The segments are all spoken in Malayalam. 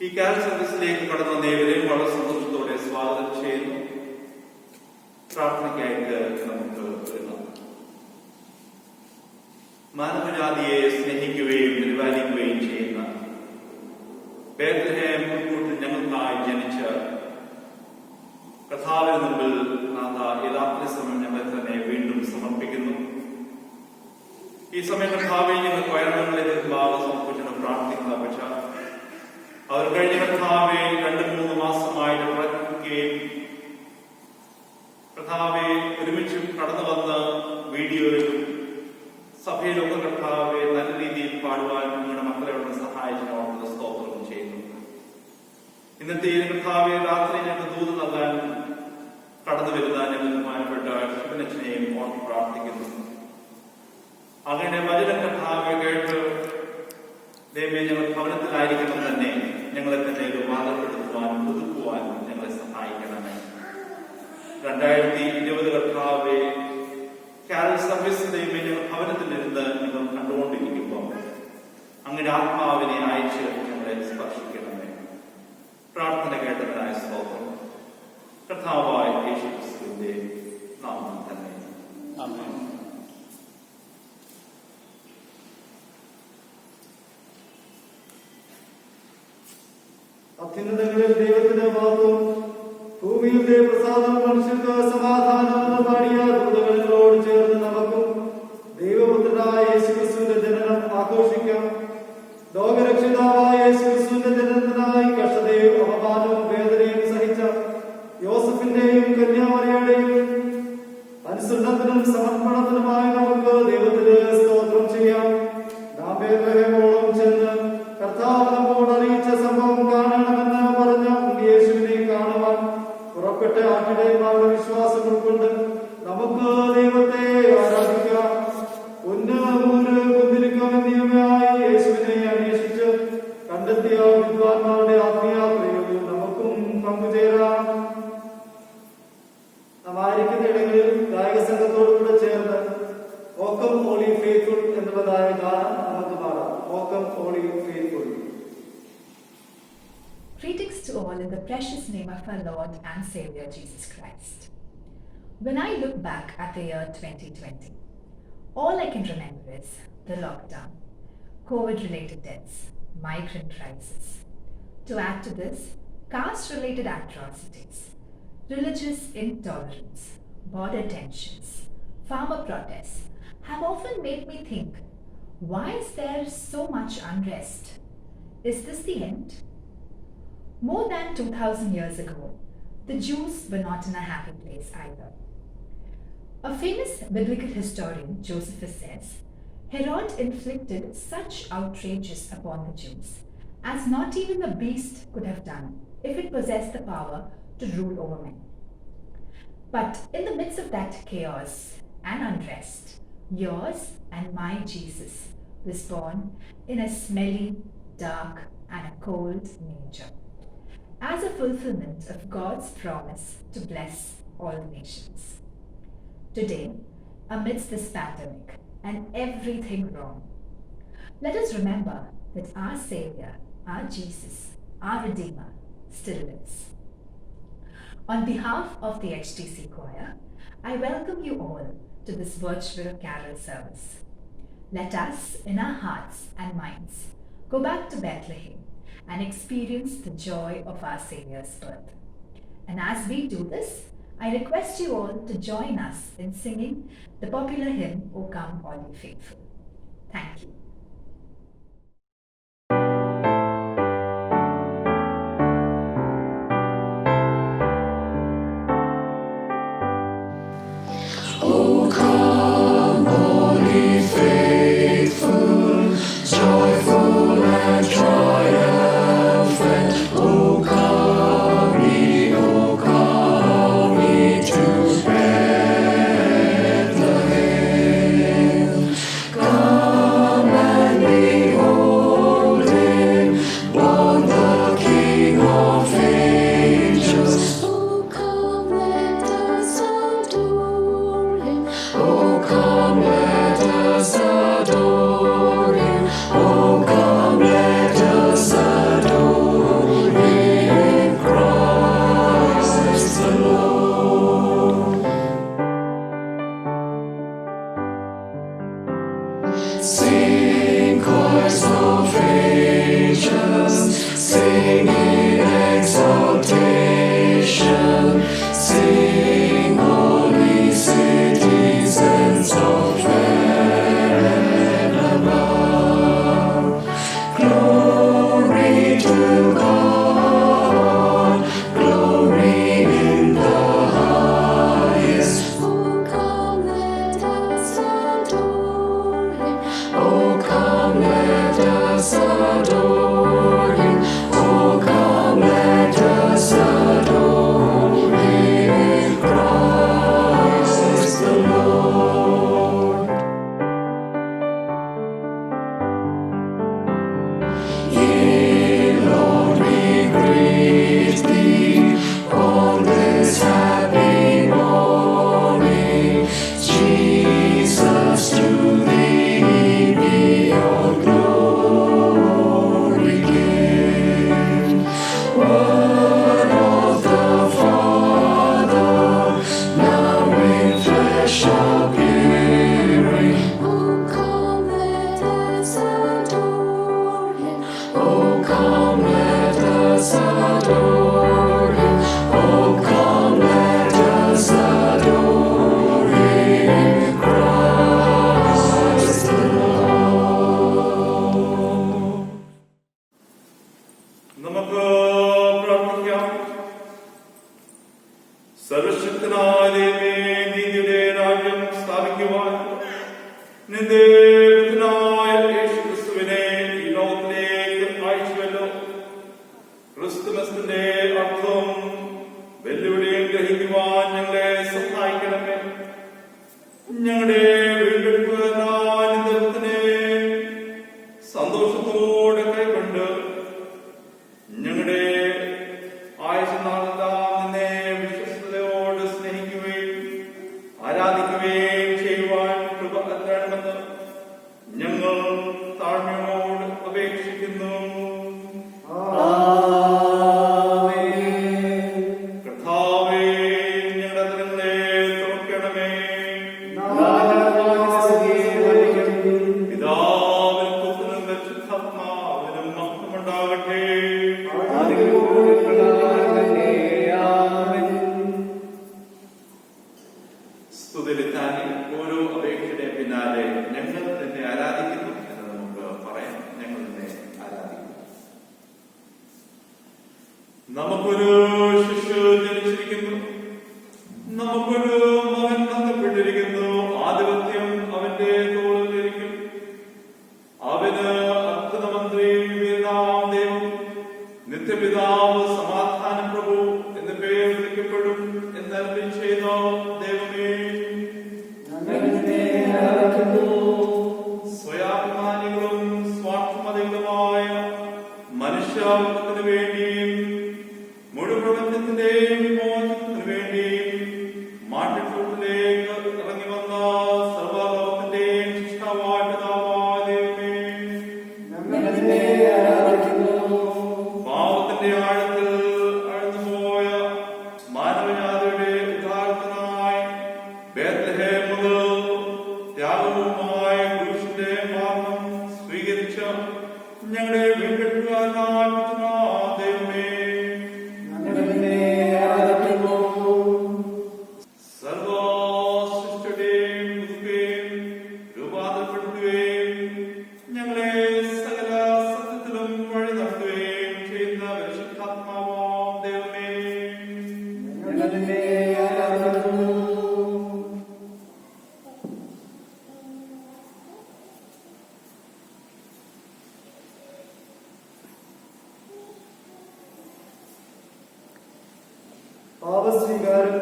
ഈ കാരൽ സർവീസിലേക്ക് കടന്നു വന്ന ഏവരെയും വളരെ സന്തോഷത്തോടെ സ്വാഗതം ചെയ്യുന്നു. പ്രാർത്ഥനയ്ക്കായിട്ട് നമുക്ക് വരുന്നു. മാനവജാതിയെ സ്നേഹിക്കുകയും പരിപാലിക്കുകയും ചെയ്യുന്ന ബേത്ലഹേം മുൻകൂട്ടി ഞങ്ങൾക്കായി ജനിച്ച കർത്താവിന് മുമ്പിൽ യഥാർത്ഥ സമയം ഞങ്ങൾ തന്നെ വീണ്ടും സമർപ്പിക്കുന്നു. ഈ സമയം കർത്താവെ ഞങ്ങൾക്ക് വയറുകളിലേക്ക് ഭാഗം സമർപ്പിച്ചു പ്രാർത്ഥിക്കുന്ന പക്ഷ അവർ കഴിഞ്ഞ കർത്താവെ 2-3 മാസമായിട്ട് പ്രവർത്തിക്കുകയും കർത്താവെ ഒരുമിച്ച് കടന്നു വന്ന വീഡിയോയിലും സഭയിലൊക്കെ കർത്താവെ നല്ല രീതിയിൽ പാടുവാൻ നിങ്ങളുടെ മക്കളെ സഹായിക്കാനുള്ള സ്തോത്രം ചെയ്യുന്നു. ഇന്നത്തെ കർത്താവെ രാത്രി ഞങ്ങൾക്ക് ദൂത് നൽകാൻ കടന്നു വരുന്ന ഞങ്ങൾക്ക് ബഹുമാനപ്പെട്ട ശിവനച്ഛനെയും ഓർത്ത് പ്രാർത്ഥിക്കുന്നു. അങ്ങനെ വചനം കർത്താവെ കേട്ട് ദൈവമേ ഞങ്ങൾ ഭവനത്തിലായിരിക്കുമ്പോൾ തന്നെ ഞങ്ങളെ തന്നെ രൂപാന്തരപ്പെടുത്തുവാൻ പുതുക്കുവാൻ ഞങ്ങളെ സഹായിക്കണമേ. 2020 കർത്താവെ കാരൽ സർവീസ് ദൈവമേ ഞങ്ങൾ ഭവനത്തിലിരുന്ന് നിങ്ങൾ കണ്ടുകൊണ്ടിരിക്കുമ്പോൾ അങ്ങനെ ആത്മാവിനെ അയച്ച് ഞങ്ങളെ സ്പർശിക്കണമേ. പ്രാർത്ഥന കേട്ടതിനായ സ്തോത്രം കർത്താവായ യേശുക്രിസ്തുവിന്റെ നാമത്തിൽ തന്നെ ആമേൻ. അത്യുന്നതങ്ങളിൽ ദൈവത്തിന്റെ മഹത്വം, ഭൂമിയിലെ പ്രസാദം, മനുഷ്യർക്ക് സമാധാനം പാടിയ ദൂതകളോട് ചേർന്ന് നമുക്കും ദൈവപുത്രനായ യേശുക്രിസ്തുവിന്റെ ജനനം ആഘോഷിക്കാം. ലോകരക്ഷിതാവായ യേശുക്രിസ്തുവിന്റെ ജനനത്തിനായി കഷ്ടതയും അപമാനവും വേദനയും സഹിച്ച യോസഫിന്റെയും കന്യാമറിയുടെയും അനുസരണത്തിനും സമർപ്പണത്തിനുമായി നമുക്ക് ദൈവത്തിന് സ്തോത്രം ചെയ്യാം. നാം ബേത്ലഹേമോളം ചെന്ന് കർത്താവ് നമ്മോട് അറിയിച്ച സംഭവം കാണണമെന്ന് പറഞ്ഞ യേശുവിനെ കാണുവാൻ പുറപ്പെട്ട ആട്ടിടയന്മാരുടെ വിശ്വാസം ഉൾക്കൊണ്ട് നമുക്ക് ദൈവത്തെ ആരാധിക്കാം. കുന്തിരിക്കമെന്നിയവയായി യേശുവിനെ അന്വേഷിച്ച് കണ്ടെത്തിയ വിദ്വാൻമാരുടെ ആത്മയാത്രയിൽ നമുക്കും പങ്കുചേരാം. നാം ആയിരിക്കുന്ന ഇടങ്ങളിൽ ഗായക സംഘത്തോടുകൂടെ ചേർന്ന് ഓക്കം ഹോളി ഫെയ്ത്ത്ഫുൾ എന്നുള്ളതായ ഗാനം നമുക്ക് പാടാം. O come all ye faithful. Greetings to all in the precious name of our Lord and Savior Jesus Christ. When I look back at the year 2020, all I can remember is the lockdown, COVID-related deaths, migrant crisis. To add to this, caste-related atrocities, religious intolerance, border tensions, farmer protests have often made me think, why is there so much unrest? Is this the end? More than 2000 years ago, the Jews were not in a happy place either. A famous biblical historian, Josephus, says, Herod inflicted such outrages upon the Jews as not even a beast could have done if it possessed the power to rule over men. But in the midst of that chaos and unrest, yours and my Jesus was born in a smelly, dark, and a cold manger, as a fulfillment of God's promise to bless all the nations. Today, amidst this pandemic and everything wrong, let us remember that our Savior, our Jesus, our Redeemer, still lives. On behalf of the HTC Choir, I welcome you all to this virtual carol service. Let us, in our hearts and minds, go back to Bethlehem and experience the joy of our Savior's birth. And as we do this, I request you all to join us in singing the popular hymn, O Come All Ye Faithful. Thank you. Come us adore Him. Oh, come, let us adore Him, Christ the Lord. നമുക്ക് പ്രാർത്ഥിക്കാം. സർവശക്തനായ ദൈവമേ, നീതിയുടെ രാജ്യം സ്ഥാപിക്കുവാൻ നിന്റെ പുത്രനായ യേശുക്രിസ്തുവിനെ ഈ ലോകത്തിലേക്ക് അയച്ചുവല്ലോ. ക്രിസ്തുമസിന്റെ അർത്ഥവും വെല്ലുവിളിയും ഗ്രഹിക്കുവാൻ ഞങ്ങളെ സഹായിക്കണമേ. ഞങ്ങളുടെ വീണ്ടെടുപ്പുകാരനായ നിന്റെ പുത്രനെ സന്തോഷത്തോടെ കൈക്കൊണ്ട് ഞങ്ങളുടെ ആയുസ്നാളെല്ലാം നിന്നെ വിശ്വസ്തയോട് സ്നേഹിക്കുകയും ആരാധിക്കുകയും ചെയ്യുവാൻ കൃപ തരണമെന്ന് ഞങ്ങൾ താഴ്മയോട് അപേക്ഷിക്കുന്നു. കർത്താവേ, ഞങ്ങളുടെ തലങ്ങളെ തുറക്കണമേ. പിതാവിനും പുത്രനും പരിശുദ്ധാത്മാവിനും മഹത്വമുണ്ടാകട്ടെ. സ്തുതിലിത്താനിൽ ഓരോ അപേക്ഷയുടെ പിന്നാലെ ഞങ്ങൾ നിന്നെ ആരാധിക്കുന്നു എന്ന് നമുക്ക് പറയാം. ഞങ്ങൾ നിന്നെ ആരാധിക്കുന്നു. നമുക്കൊരു ശിശു ജനിച്ചിരിക്കുന്നു, നമുക്കൊരു മകൻ നൽകപ്പെട്ടിരിക്കുന്നു. ആധിപത്യം അവന്റെ തോളിലിരിക്കും. അവന് അത്ഭുതമന്ത്രി, വീരനാം ദൈവം, നിത്യപിതാവ്, സമാധാന പ്രഭു എന്ന പേര് വിളിക്കപ്പെടും എന്നറിയി ചെയ്ത ദൈവമേ, സ്വയാഭിമാനികളും സ്വാർത്ഥമതികളുമായ മനുഷ്യവർഗത്തിനു വേണ്ടിയും മുഴുപ്രപഞ്ചത്തിന്റെയും വിമോചനത്തിനു വേണ്ടിയും മാട്ടിക്കൂട്ടിലേക്ക് ഇറങ്ങി വന്ന സർവലോകത്തിന്റെയും ശിക്ഷാവായ പിതാവായ ദൈവമേ, പാവത്തിന്റെ ആഴത്തിൽ അഴിഞ്ഞുപോയ മാനവജാതിയുടെ ഉദാഹരണത്തിനായി ബേത്ലഹേം മുതൽ ത്യാഗവുമായ ക്രൂശിന്റെ മാർഗം സ്വീകരിച്ച ഞങ്ങളുടെ വീണ്ടെടുപ്പുകാരനായ പുത്രനായ ദൈവമേ, സർവസൃഷ്ടിയുടെയും പുതുക്കുകയും രൂപാന്തരപ്പെടുത്തുകയും ഞങ്ങളെ സകല സത്യത്തിലും വഴി നടത്തുകയും ചെയ്യുന്ന പരിശുദ്ധാത്മാവാം ദൈവമേ, പാപസ്വീകാരം.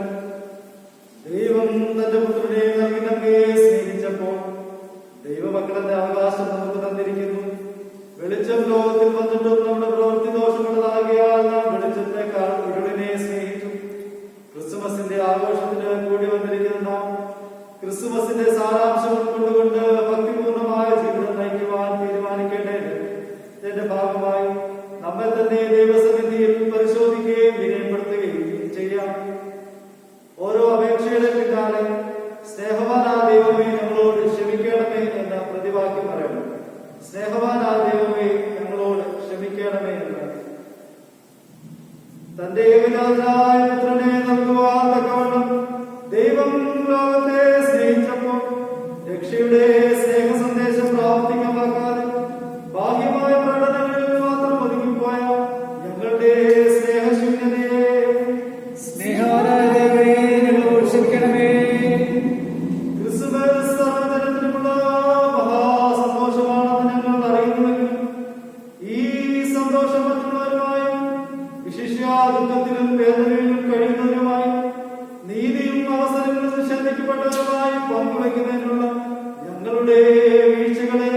ദൈവം തന്റെ പുത്രനെ നൽകി നമ്മെ സ്നേഹിച്ചപ്പോൾ ദൈവമക്കളെന്ന അവകാശം നമുക്ക് തന്നിരിക്കുന്നു. വെളിച്ചം ലോകത്തിൽ വന്നിട്ടും നമ്മുടെ പ്രവൃത്തി ദോഷമുള്ളതാകിയാൽ നാം വെളിച്ചത്തെക്കാൾ ഇരുളിനെ സ്നേഹിച്ചു. ക്രിസ്തുമസിന്റെ ആഘോഷത്തിന് കൂടി വന്നിരിക്കുന്ന നാം ക്രിസ്തുമസിന്റെ സാരാംശം ഉൾക്കൊണ്ടുകൊണ്ട് ഭക്തിപൂർണമായ ജീവിതം നയിക്കുവാൻ തീരുമാനിക്കേണ്ടത് ഇതിന്റെ ഭാഗമായി നമ്മെ തന്നെ ദൈവസന്നിധിയിൽ പരിശോധിക്കുകയും വിനയപ്പെടുത്തുകയും ചെയ്യാം. ഓരോ അപേക്ഷയുടെ പിന്നാലെ സ്നേഹവാനാ ദൈവമേ ഞങ്ങളോട് ക്ഷമിക്കണമേ എന്ന പ്രതിവാക്യം പറയണം. സ്നേഹവാനാ ദൈവമേ ഞങ്ങളോട് ക്ഷമിക്കണമേ എന്ന് തന്റെ ഏകജാതനായ പുത്രനെ നൽകുവാൻ തക്കവണ്ണം ദൈവം ലോകത്തെ സ്നേഹിച്ചപ്പോൾ രക്ഷയുടെ സ്നേഹ സന്ദേശം പ്രാവർത്തികമാക്കാതെ ബാഹ്യമായ പ്രകടനങ്ങളിൽ മാത്രം ഒതുങ്ങിപ്പോയ ഞങ്ങളുടെ സ്നേഹശൂന്യതയെ ക്രിസ്തുമസ് സർവ്വജനത്തിനുമുള്ള മഹാസന്തോഷമാണെന്ന് ഞങ്ങൾ അറിയുന്നുവെങ്കിലും ഈ സന്തോഷം മറ്റുള്ളവരുമായും വിശിഷ്യ ദുഃഖത്തിലും വേദനയിലും കഴിയുന്നവരുമായി നീതിയും അവസരങ്ങളും നിഷേധിക്കപ്പെട്ടവരുമായി പങ്കുവയ്ക്കുന്നതിനുള്ള ഞങ്ങളുടെ വീഴ്ചകളെ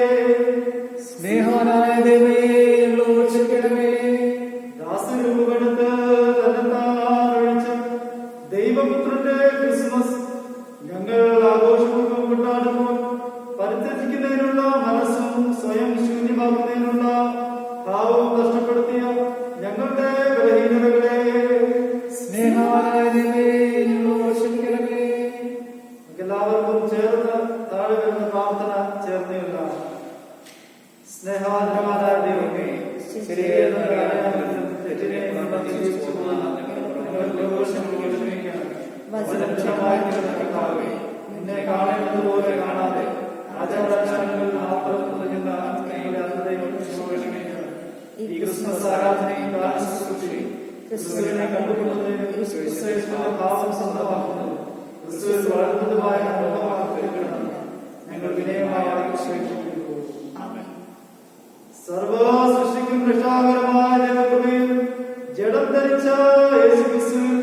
ദാസരൂപമെടുത്ത് തന്നെത്താൻ ഒഴിച്ച ദൈവപുത്രന്റെ ക്രിസ്മസ് ഞങ്ങൾ ആഘോഷപൂർവ്വം കൊണ്ടാടുമ്പോൾ പരിത്യജിക്കുന്നതിനുള്ള മനസ്സും സ്വയം ശൂന്യമാക്കുന്നതിനുള്ള ഭാവവും നഷ്ടപ്പെടുത്തിയ ഞങ്ങളുടെ ബലഹീനതകളെ എല്ലാവർക്കും ചേർന്ന് താഴെ വരുന്ന പ്രാർത്ഥന ചേർന്നില്ല. സ്നേഹാന്തരമായ ദൈവമേ, ശരിയെന്ന തെറ്റിനെ നിന്നെ കാണുന്നത് പോലെ കാണാതെ ആചാരാചാരങ്ങളിൽ മാത്രം തുടങ്ങുന്ന ഞങ്ങളുടെ അന്ധതയും വിഷമിക്കണം. ഈ ക്രിസ്മസ് ആരാധനയും ക്രിസ്തുവിനെ കണ്ടുകൊള്ളുന്നതിന് ക്രിസ്തുവിന്റെ ഭാവം സ്വന്തമാക്കുന്നത് ക്രിസ്തുവിൽ വളർന്നതുമായ അനുഭവമാക്കണം. ഞങ്ങൾ വിനയമായി അപേക്ഷിക്കുന്നു. സർവ സൃഷ്ടിക്കും രക്ഷാകരമായ ദൈവകൃപയിൽ ജഡം ധരിച്ച യേശുക്രിസ്തുവിൽ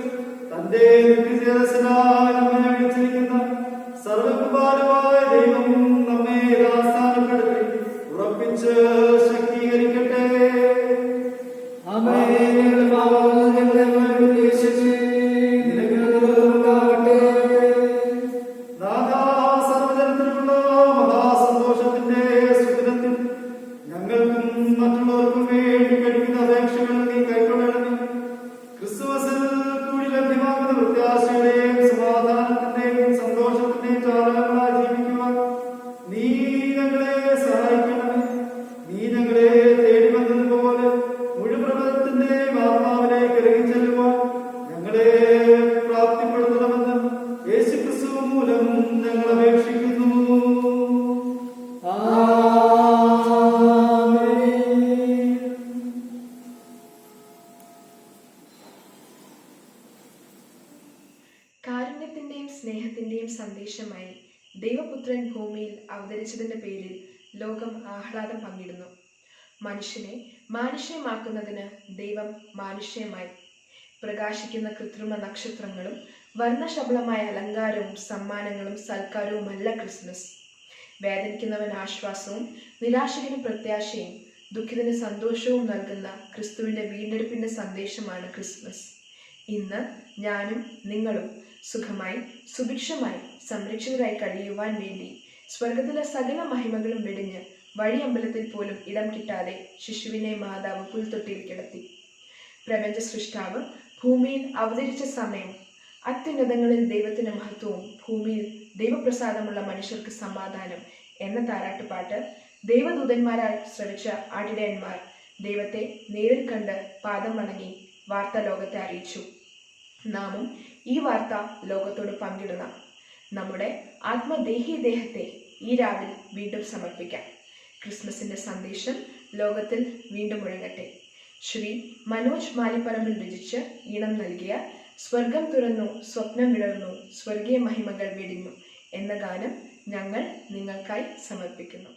തന്റെ നിത്യജേതസ്സനായി നമ്മെ വിളിച്ചിരിക്കുന്ന സർവകൃപാലുവായ ദൈവം നമ്മെ യഥാസ്ഥാനപ്പെടുത്തി ഉറപ്പിച്ച് ശക്തീകരിക്കട്ടെ. നാഥാ, സർവ്വജനത്തിനുമുള്ള മഹാസന്തോഷത്തിന്റെ സുദിനത്തിൽ ഞങ്ങൾക്കും മറ്റുള്ളവർക്കും വേണ്ടി കഴിക്കുന്ന അപേക്ഷകൾ നീ കൈക്കൊള്ളണമേ. ക്രിസ്തുമസിൽ കൂടി ലഭ്യമാകുന്ന പ്രത്യാശയുടെയും സമാധാനത്തിന്റെയും സന്തോഷത്തിന്റെയും ചാലകങ്ങളായി ജീവിക്കുവാൻ നീ ഞങ്ങളെ സഹായിക്കണമേ. നീ ഞങ്ങളെ തേടി വന്നതുപോലെ മുഴുപ്രപഞ്ചത്തിന്റെയും ആത്മാവിലേക്ക് ഇറങ്ങിച്ചെല്ലുവാൻ ഞങ്ങളെ പ്രാപ്തിപ്പെടുത്തണമെന്ന് യേശുക്രിസ്തു മൂലം ഞങ്ങൾ അപേക്ഷിക്കുന്നു. കാരുണ്യത്തിന്റെയും സ്നേഹത്തിന്റെയും സന്ദേശമായി ദൈവപുത്രൻ ഭൂമിയിൽ അവതരിച്ചതിന്റെ പേരിൽ ലോകം ആഹ്ലാദം പങ്കിടുന്നു. മനുഷ്യനെ മാനുഷ്യമാക്കുന്നതിന് ദൈവം മാനുഷ്യമായി. പ്രകാശിക്കുന്ന കൃത്രിമ നക്ഷത്രങ്ങളും വർണ്ണശബളമായ അലങ്കാരവും സമ്മാനങ്ങളും സൽക്കാരവുമല്ല ക്രിസ്മസ്. വേദനിക്കുന്നവന് ആശ്വാസവും നിരാശകന് പ്രത്യാശയും ദുഃഖിതന് സന്തോഷവും നൽകുന്ന ക്രിസ്തുവിന്റെ വീണ്ടെടുപ്പിന്റെ സന്ദേശമാണ് ക്രിസ്മസ്. ഇന്ന് ഞാനും നിങ്ങളും സുഖമായി സുഭിക്ഷമായി സംരക്ഷിതരായി കഴിയുവാൻ വേണ്ടി സ്വർഗത്തിലെ സകല മഹിമകളും വെടിഞ്ഞ് വഴിയമ്പലത്തിൽ പോലും ഇടം കിട്ടാതെ ശിശുവിനെ മാതാവ് പുൽത്തൊട്ടിയിൽ കിടത്തി. പ്രപഞ്ച സൃഷ്ടാവ് ഭൂമിയിൽ അവതരിച്ച സമയം, അത്യുന്നതങ്ങളിൽ ദൈവത്തിന്റെ മഹത്വവും ഭൂമിയിൽ ദൈവപ്രസാദമുള്ള മനുഷ്യർക്ക് സമാധാനം എന്ന താരാട്ടുപാട്ട് ദൈവദൂതന്മാരാൽ ശ്രവിച്ച ആട്ടിടയന്മാർ ദൈവത്തെ നേരിൽ കണ്ട് പാദം വണങ്ങി വാർത്ത ലോകത്തെ അറിയിച്ചു. നാമും ഈ വാർത്ത ലോകത്തോട് പങ്കിടണം. നമ്മുടെ ആത്മദേഹി ദേഹത്തെ ഈ രാവിൽ വീണ്ടും സമർപ്പിക്കാം. ക്രിസ്മസിന്റെ സന്ദേശം ലോകത്തിൽ വീണ്ടും മുഴങ്ങട്ടെ. ശ്രീ മനോജ് മാലിപ്പറമ്പിൽ രചിച്ച് ഈണം നൽകിയ സ്വർഗം തുറന്നു സ്വപ്നം വിടർന്നു സ്വർഗീയ മഹിമകൾ വെടിഞ്ഞു എന്ന ഗാനം ഞങ്ങൾ നിങ്ങൾക്കായി സമർപ്പിക്കുന്നു.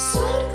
Swarga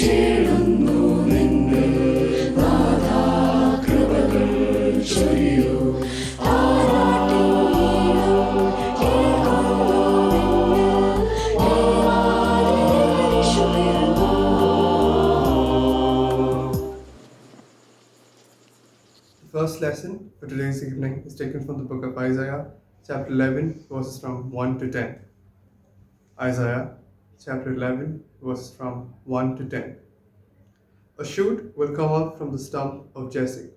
ചേരുന്നു നിന്നിൽ നാഥാ കൃപകൾ ചൊരിയൂ The first lesson for today's evening is taken from the book of Isaiah, chapter 11, verses from 1 to 10. Isaiah, chapter 11, verses from 1 to 10. A shoot will come up from the stump of Jesse.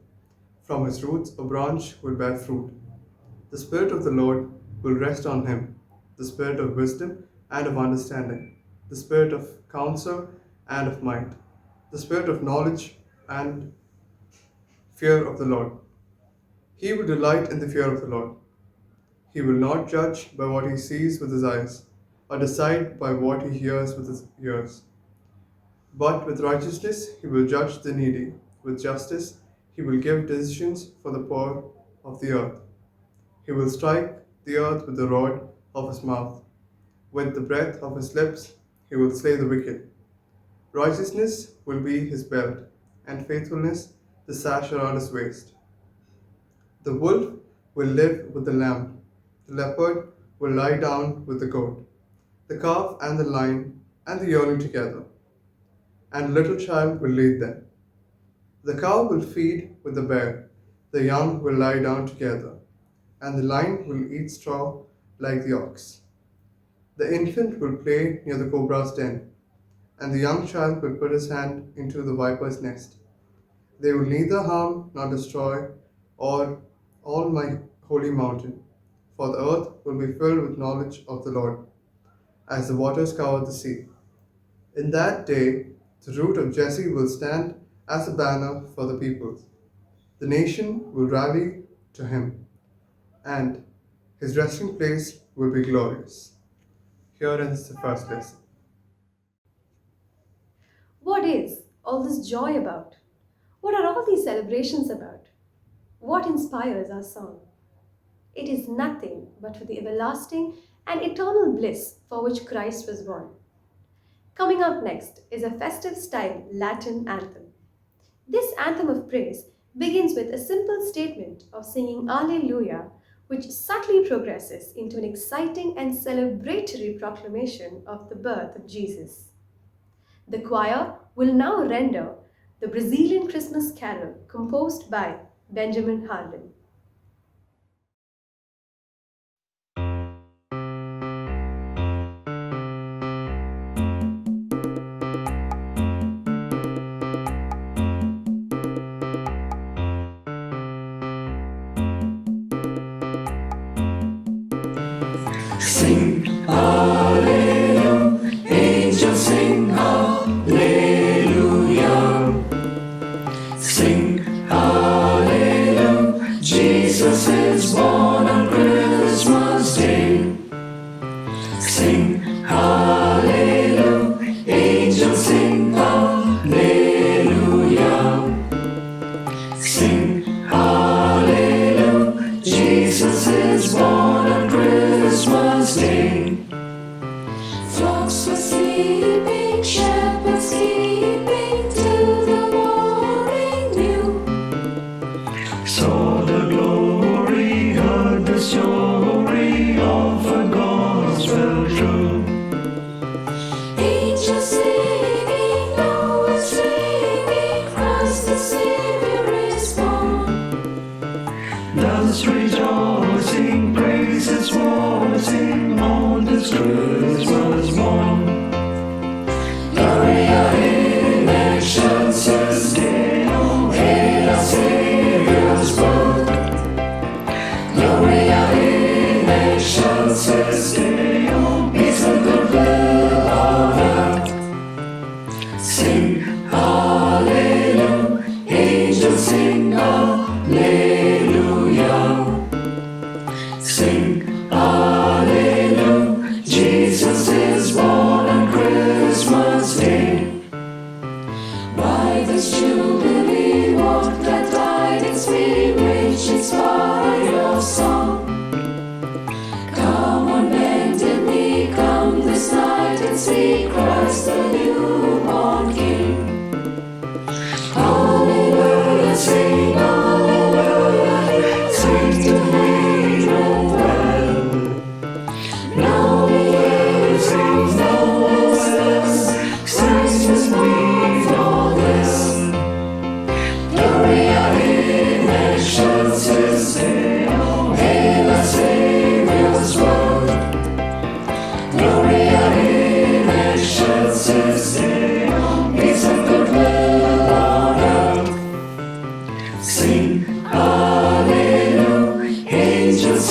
From his roots a branch will bear fruit. The Spirit of the Lord will rest on him, the Spirit of wisdom and of understanding, the Spirit of counsel and of might, the Spirit of knowledge and fear of the Lord. He will delight in the fear of the Lord. He will not judge by what he sees with his eyes, or decide by what he hears with his ears. But with righteousness he will judge the needy. With justice he will give decisions for the poor of the earth. He will strike the earth with the rod of his mouth. With the breath of his lips he will slay the wicked. Righteousness will be his belt, and faithfulness the sash around his waist. The wolf will live with the lamb. The leopard will lie down with the goat. The calf and the lion and the yearling together, and a little child will lead them. The cow will feed with the bear. The young will lie down together, and the lion will eat straw like the ox. The infant will play near the cobra's den, and the young child will put his hand into the viper's nest. They will neither harm nor destroy all my holy mountain, for the earth will be filled with knowledge of the Lord, as the waters cover the sea. In that day, the root of Jesse will stand as a banner for the peoples. The nation will rally to him, and his resting place will be glorious. Here ends the first lesson. What is all this joy about? What are all these celebrations about? What inspires our song? It is nothing but for the everlasting and eternal bliss for which Christ was born. Coming up next is a festive style Latin anthem. This anthem of praise begins with a simple statement of singing Alleluia, which subtly progresses into an exciting and celebratory proclamation of the birth of Jesus. The choir will now render the Brazilian Christmas carol composed by Benjamin Harlan. Sing Hallelujah, angels sing Hallelujah. Sing Hallelujah, Jesus is born on Christmas Day. Sing Hallelujah, angels sing Hallelujah. Sing Hallelujah, Jesus is born on Christmas Day. Flocks were sleeping, shepherds keeping till the morning dew. Saw the glory, heard the story of a gospel true. Angels singing, Noah singing, Christ the Savior is born. Thus rejoicing, praises voicing on this Christmas morn. Gloria in excelsis Deo, hail our Savior's birth. Gloria in excelsis Deo, peace and goodwill on earth. Sing Hallelujah, angels sing Hallelujah. Sing Hallelujah, Jesus is born on Christmas Day. By this jubilee walk that tidings we which inspire your song. Come on, bend and knee, come this night and see Christ the newborn King.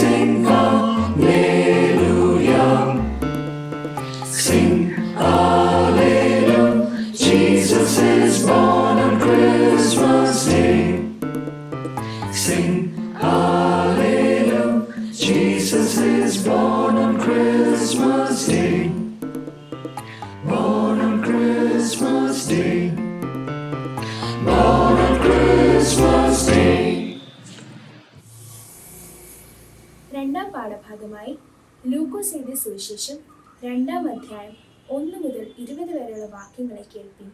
sing hallelujah. Sing hallelujah. Jesus is born on Christmas Day. Sing hallelujah. Jesus is born on Christmas Day. Born on Christmas Day. Born on Christmas Day. രണ്ടാം പാഠഭാഗമായി ലൂക്കോസ് എഴുതിയ സുവിശേഷം 2-ാം അധ്യായം 1 മുതൽ 20 വരെയുള്ള വാക്യങ്ങളെ കേൾപ്പിൻ.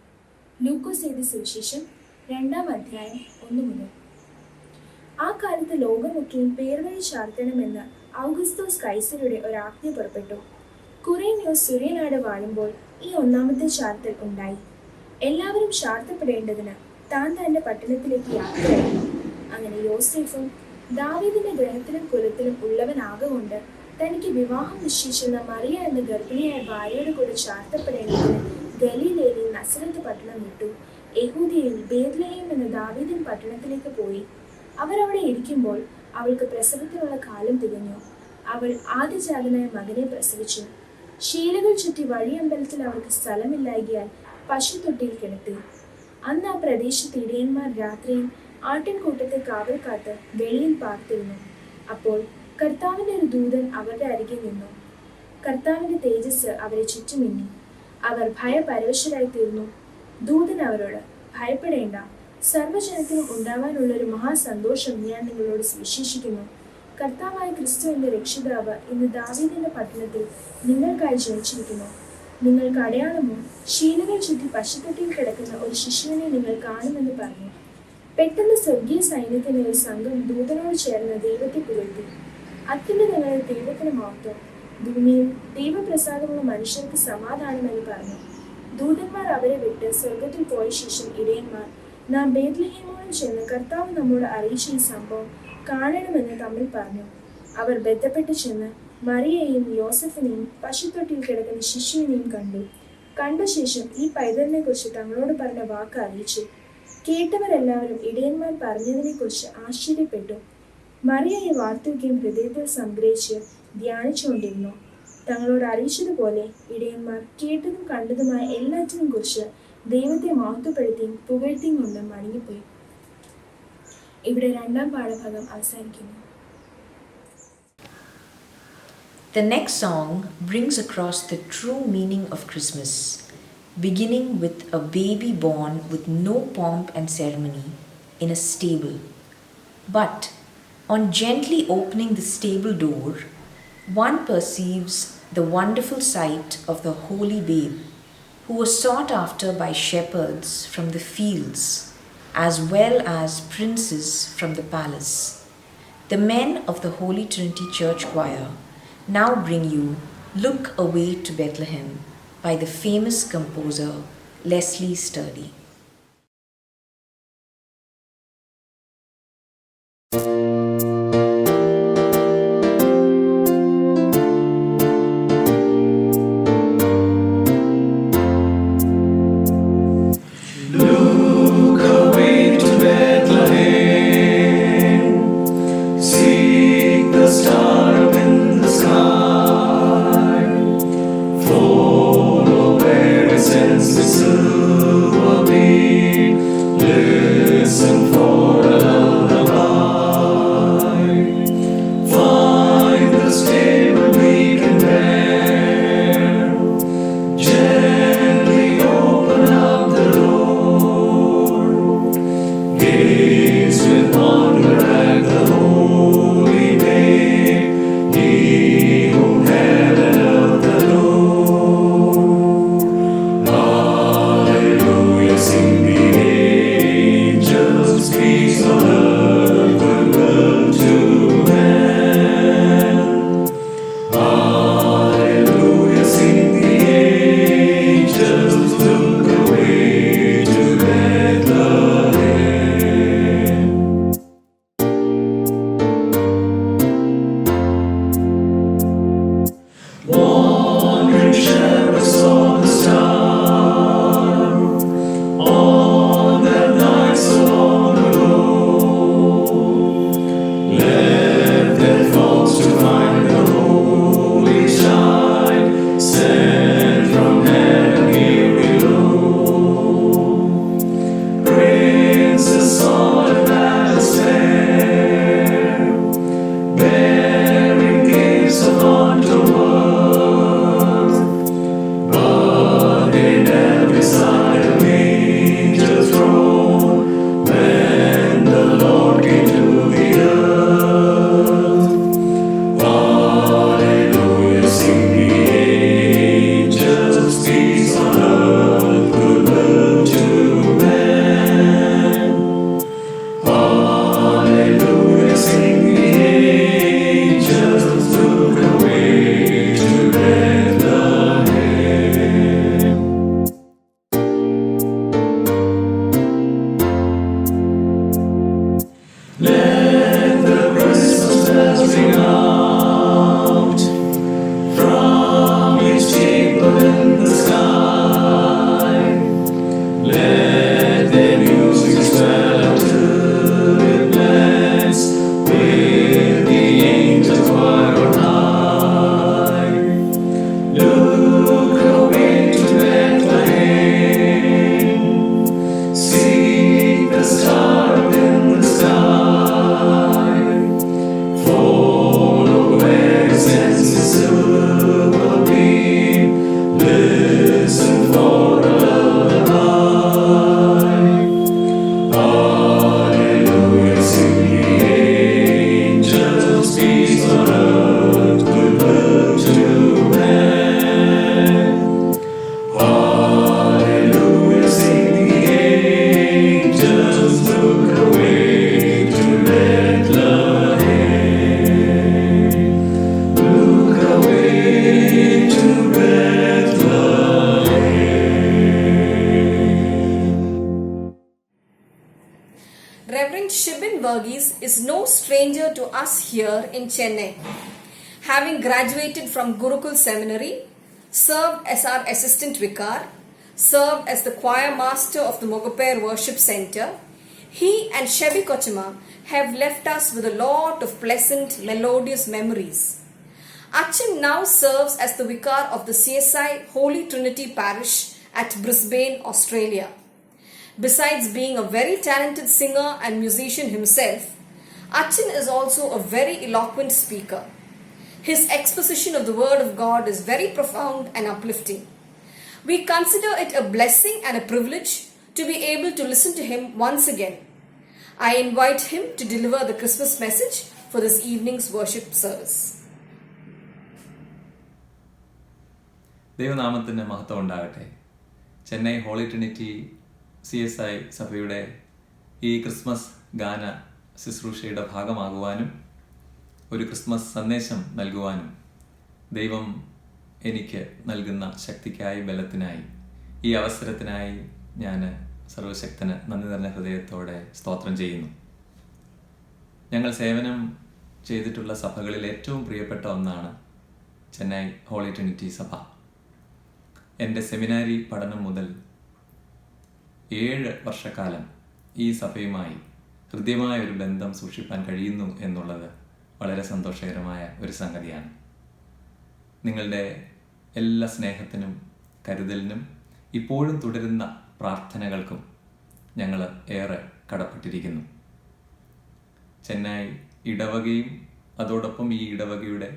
ലൂക്കോസ് എഴുതിയ സുവിശേഷം 2-ാം അധ്യായം 1 മുതൽ. ആ കാലത്ത് ലോകമൊക്കെയും പേർവഴി ചാർത്തണമെന്ന് ഔഗസ്തോസ് കൈസരുടെ ഒരാജ്ഞ പുറപ്പെട്ടു. കുറേന്യോസ് സുര്യനാട് വാഴുമ്പോൾ ഈ 1-ാമത്തെ ചാർത്തൽ ഉണ്ടായി. എല്ലാവരും ചാർത്തപ്പെടേണ്ടതിന് താൻ തന്റെ പട്ടണത്തിലേക്ക് യാത്രയായി. അങ്ങനെ യോസേഫും ദാവീദിന്റെ ഗ്രഹത്തിലും കുലത്തിലും ഉള്ളവനാകൊണ്ട് തനിക്ക് വിവാഹം നിശ്ചയിച്ചിരുന്ന മറിയ എന്ന ഗർഭിണിയായ ഭാര്യയുടെ കൂടെ ചാർത്തപ്പെടേണ്ടതിന് ഗലീലയിലെ നസറത്ത് പട്ടണം വിട്ടു യഹൂദിയയിൽ ബേത്ലഹേം എന്ന ദാവീദിൻ പട്ടണത്തിലേക്ക് പോയി. അവർ അവിടെ ഇരിക്കുമ്പോൾ അവൾക്ക് പ്രസവത്തിനുള്ള കാലം തികഞ്ഞു. അവൾ ആദ്യജാതനായ മകനെ പ്രസവിച്ചു. ശീലകൾ ചുറ്റി വഴിയമ്പലത്തിൽ അവർക്ക് സ്ഥലമില്ലായകയാൽ പശുത്തൊട്ടിയിൽ കിടത്തി. അന്ന് ആ പ്രദേശത്ത് ഇടയന്മാർ രാത്രിയിൽ ആട്ടിൻകൂട്ടത്തെ കാവൽ കാത്ത് വെളിയിൽ പാർത്തിരുന്നു. അപ്പോൾ കർത്താവിന്റെ ഒരു ദൂതൻ അവരുടെ അരികെ നിന്നു. കർത്താവിന്റെ തേജസ് അവരെ ചുറ്റുമിന്നി. അവർ ഭയപരവശരായി തീർന്നു. ദൂതൻ അവരോട്, ഭയപ്പെടേണ്ട, സർവ്വജനത്തിനും ഉണ്ടാവാനുള്ള ഒരു മഹാസന്തോഷം ഞാൻ നിങ്ങളോട് സുവിശേഷിക്കുന്നു. കർത്താവായ ക്രിസ്തു എന്ന രക്ഷിതാവ് ഇന്ന് ദാവീദിന്റെ പട്ടണത്തിൽ നിങ്ങൾക്കായി ജനിച്ചിരിക്കുന്നു. നിങ്ങൾക്ക് അടയാളമോ ശീലകൾ ചുറ്റി പശുത്തൊട്ടിയിൽ കിടക്കുന്ന ഒരു ശിശുവിനെ നിങ്ങൾ കാണുമെന്ന് പറഞ്ഞു. പെട്ടെന്ന് സ്വർഗീയ സൈന്യത്തിന്റെ ഒരു സംഘം ദൂതനോട് ചേർന്ന് ദൈവത്തെ പുകഴ്ത്തി. അത്യുന്നതങ്ങളിൽ ദൈവത്തിന് മഹത്വം, ഭൂമിയിൽ ദൈവപ്രസാദമുള്ള മനുഷ്യർക്ക് സമാധാനമെന്ന് പറഞ്ഞു. ദൂതന്മാർ അവരെ വിട്ട് സ്വർഗത്തിൽ പോയ ശേഷം ഇടയന്മാർ നാം ബേത്ലഹേമോളം ചെന്ന് കർത്താവ് നമ്മോട് അറിയിച്ച ഈ സംഭവം കാണണമെന്ന് തമ്മിൽ പറഞ്ഞു. അവർ ബന്ധപ്പെട്ട് ചെന്ന് മറിയയെയും യോസഫിനെയും പശുത്തൊട്ടിയിൽ കിടക്കുന്ന ശിശുവിനെയും കണ്ടു. കണ്ട ശേഷം ഈ പൈതലിനെ കുറിച്ച് തങ്ങളോട് പറഞ്ഞ വാക്ക് അറിയിച്ചു. കേട്ടവരെല്ലാവരും ഇടയന്മാർ പറഞ്ഞതിനെക്കുറിച്ച് ആശ്ചര്യപ്പെട്ടു. മറിയ ഈ വാർത്തയ്ക്കും ഹൃദയത്തിൽ സംഗ്രഹിച്ച് ധ്യാനിച്ചുകൊണ്ടിരുന്നു. തങ്ങളോട് അറിയിച്ചതുപോലെ ഇടയന്മാർ കേട്ടതും കണ്ടതുമായ എല്ലാറ്റിനും കുറിച്ച് ദൈവത്തെ മഹത്വപ്പെടുത്തിയും പുകഴ്ത്തിയും കൊണ്ട് മടങ്ങിപ്പോയി. ഇവിടെ 2-ാം പാഠഭാഗം അവസാനിക്കുന്നു. The next song brings across the true meaning of Christmas, beginning with a baby born with no pomp and ceremony in a stable. But on gently opening the stable door, one perceives the wonderful sight of the holy babe, who was sought after by shepherds from the fields, as well as princes from the palace. The men of the Holy Trinity Church Choir now bring you Look Away to Bethlehem by the famous composer Leslie Sturdy. Look away to Bethlehem, seek the star in the sky, follow where it sends the silver silver beam, listen for a lullaby. Hallelujah, sing the angels, peace on earth, goodwill to men. Hallelujah, sing the angels, look away to Bethlehem. Look away to Bethlehem. Reverend Shibin Verghese is no stranger to us here in Chennai. Having graduated from Gurukul Seminary, served as our assistant vicar, served as the choir master of the Mogaper Worship Center, he and Shebi Kochima have left us with a lot of pleasant, melodious memories. Achin now serves as the vicar of the CSI Holy Trinity Parish at Brisbane, Australia. Besides being a very talented singer and musician himself, Achin is also a very eloquent speaker. His exposition of the Word of God is very profound and uplifting. We consider it a blessing and a privilege to be able to listen to him once again. I invite him to deliver the Christmas message for this evening's worship service. ദൈവനാമത്തിന് മഹത്വം ഉണ്ടാകട്ടെ. ചെന്നൈ ഹോളി ട്രിനിറ്റി CSI സഭയുടെ ഈ ക്രിസ്മസ് ഗാന ശുശ്രൂഷയുടെ ഭാഗമാകുവാനും ഒരു ക്രിസ്മസ് സന്ദേശം നൽകുവാനും ദൈവം എനിക്ക് നൽകുന്ന ശക്തിക്കായി, ബലത്തിനായി, ഈ അവസരത്തിനായി ഞാൻ സർവശക്തന് നന്ദി നിറഞ്ഞ ഹൃദയത്തോടെ സ്തോത്രം ചെയ്യുന്നു. ഞങ്ങൾ സേവനം ചെയ്തിട്ടുള്ള സഭകളിൽ ഏറ്റവും പ്രിയപ്പെട്ട ഒന്നാണ് ചെന്നൈ ഹോളി ട്രിനിറ്റി സഭ. എൻ്റെ സെമിനാരി പഠനം മുതൽ 7 വർഷക്കാലം ഈ സഭയുമായി ഹൃദ്യമായ ഒരു ബന്ധം സൂക്ഷിപ്പാൻ കഴിയുന്നു എന്നുള്ളത് വളരെ സന്തോഷകരമായ ഒരു സംഗതിയാണ്. നിങ്ങളുടെ എല്ലാ സ്നേഹത്തിനും കരുതലിനും ഇപ്പോഴും തുടരുന്ന പ്രാർത്ഥനകൾക്കും ഞങ്ങൾ ഏറെ കടപ്പെട്ടിരിക്കുന്നു. ചെന്നൈ ഇടവകയും അതോടൊപ്പം ഈ ഇടവകയുടെ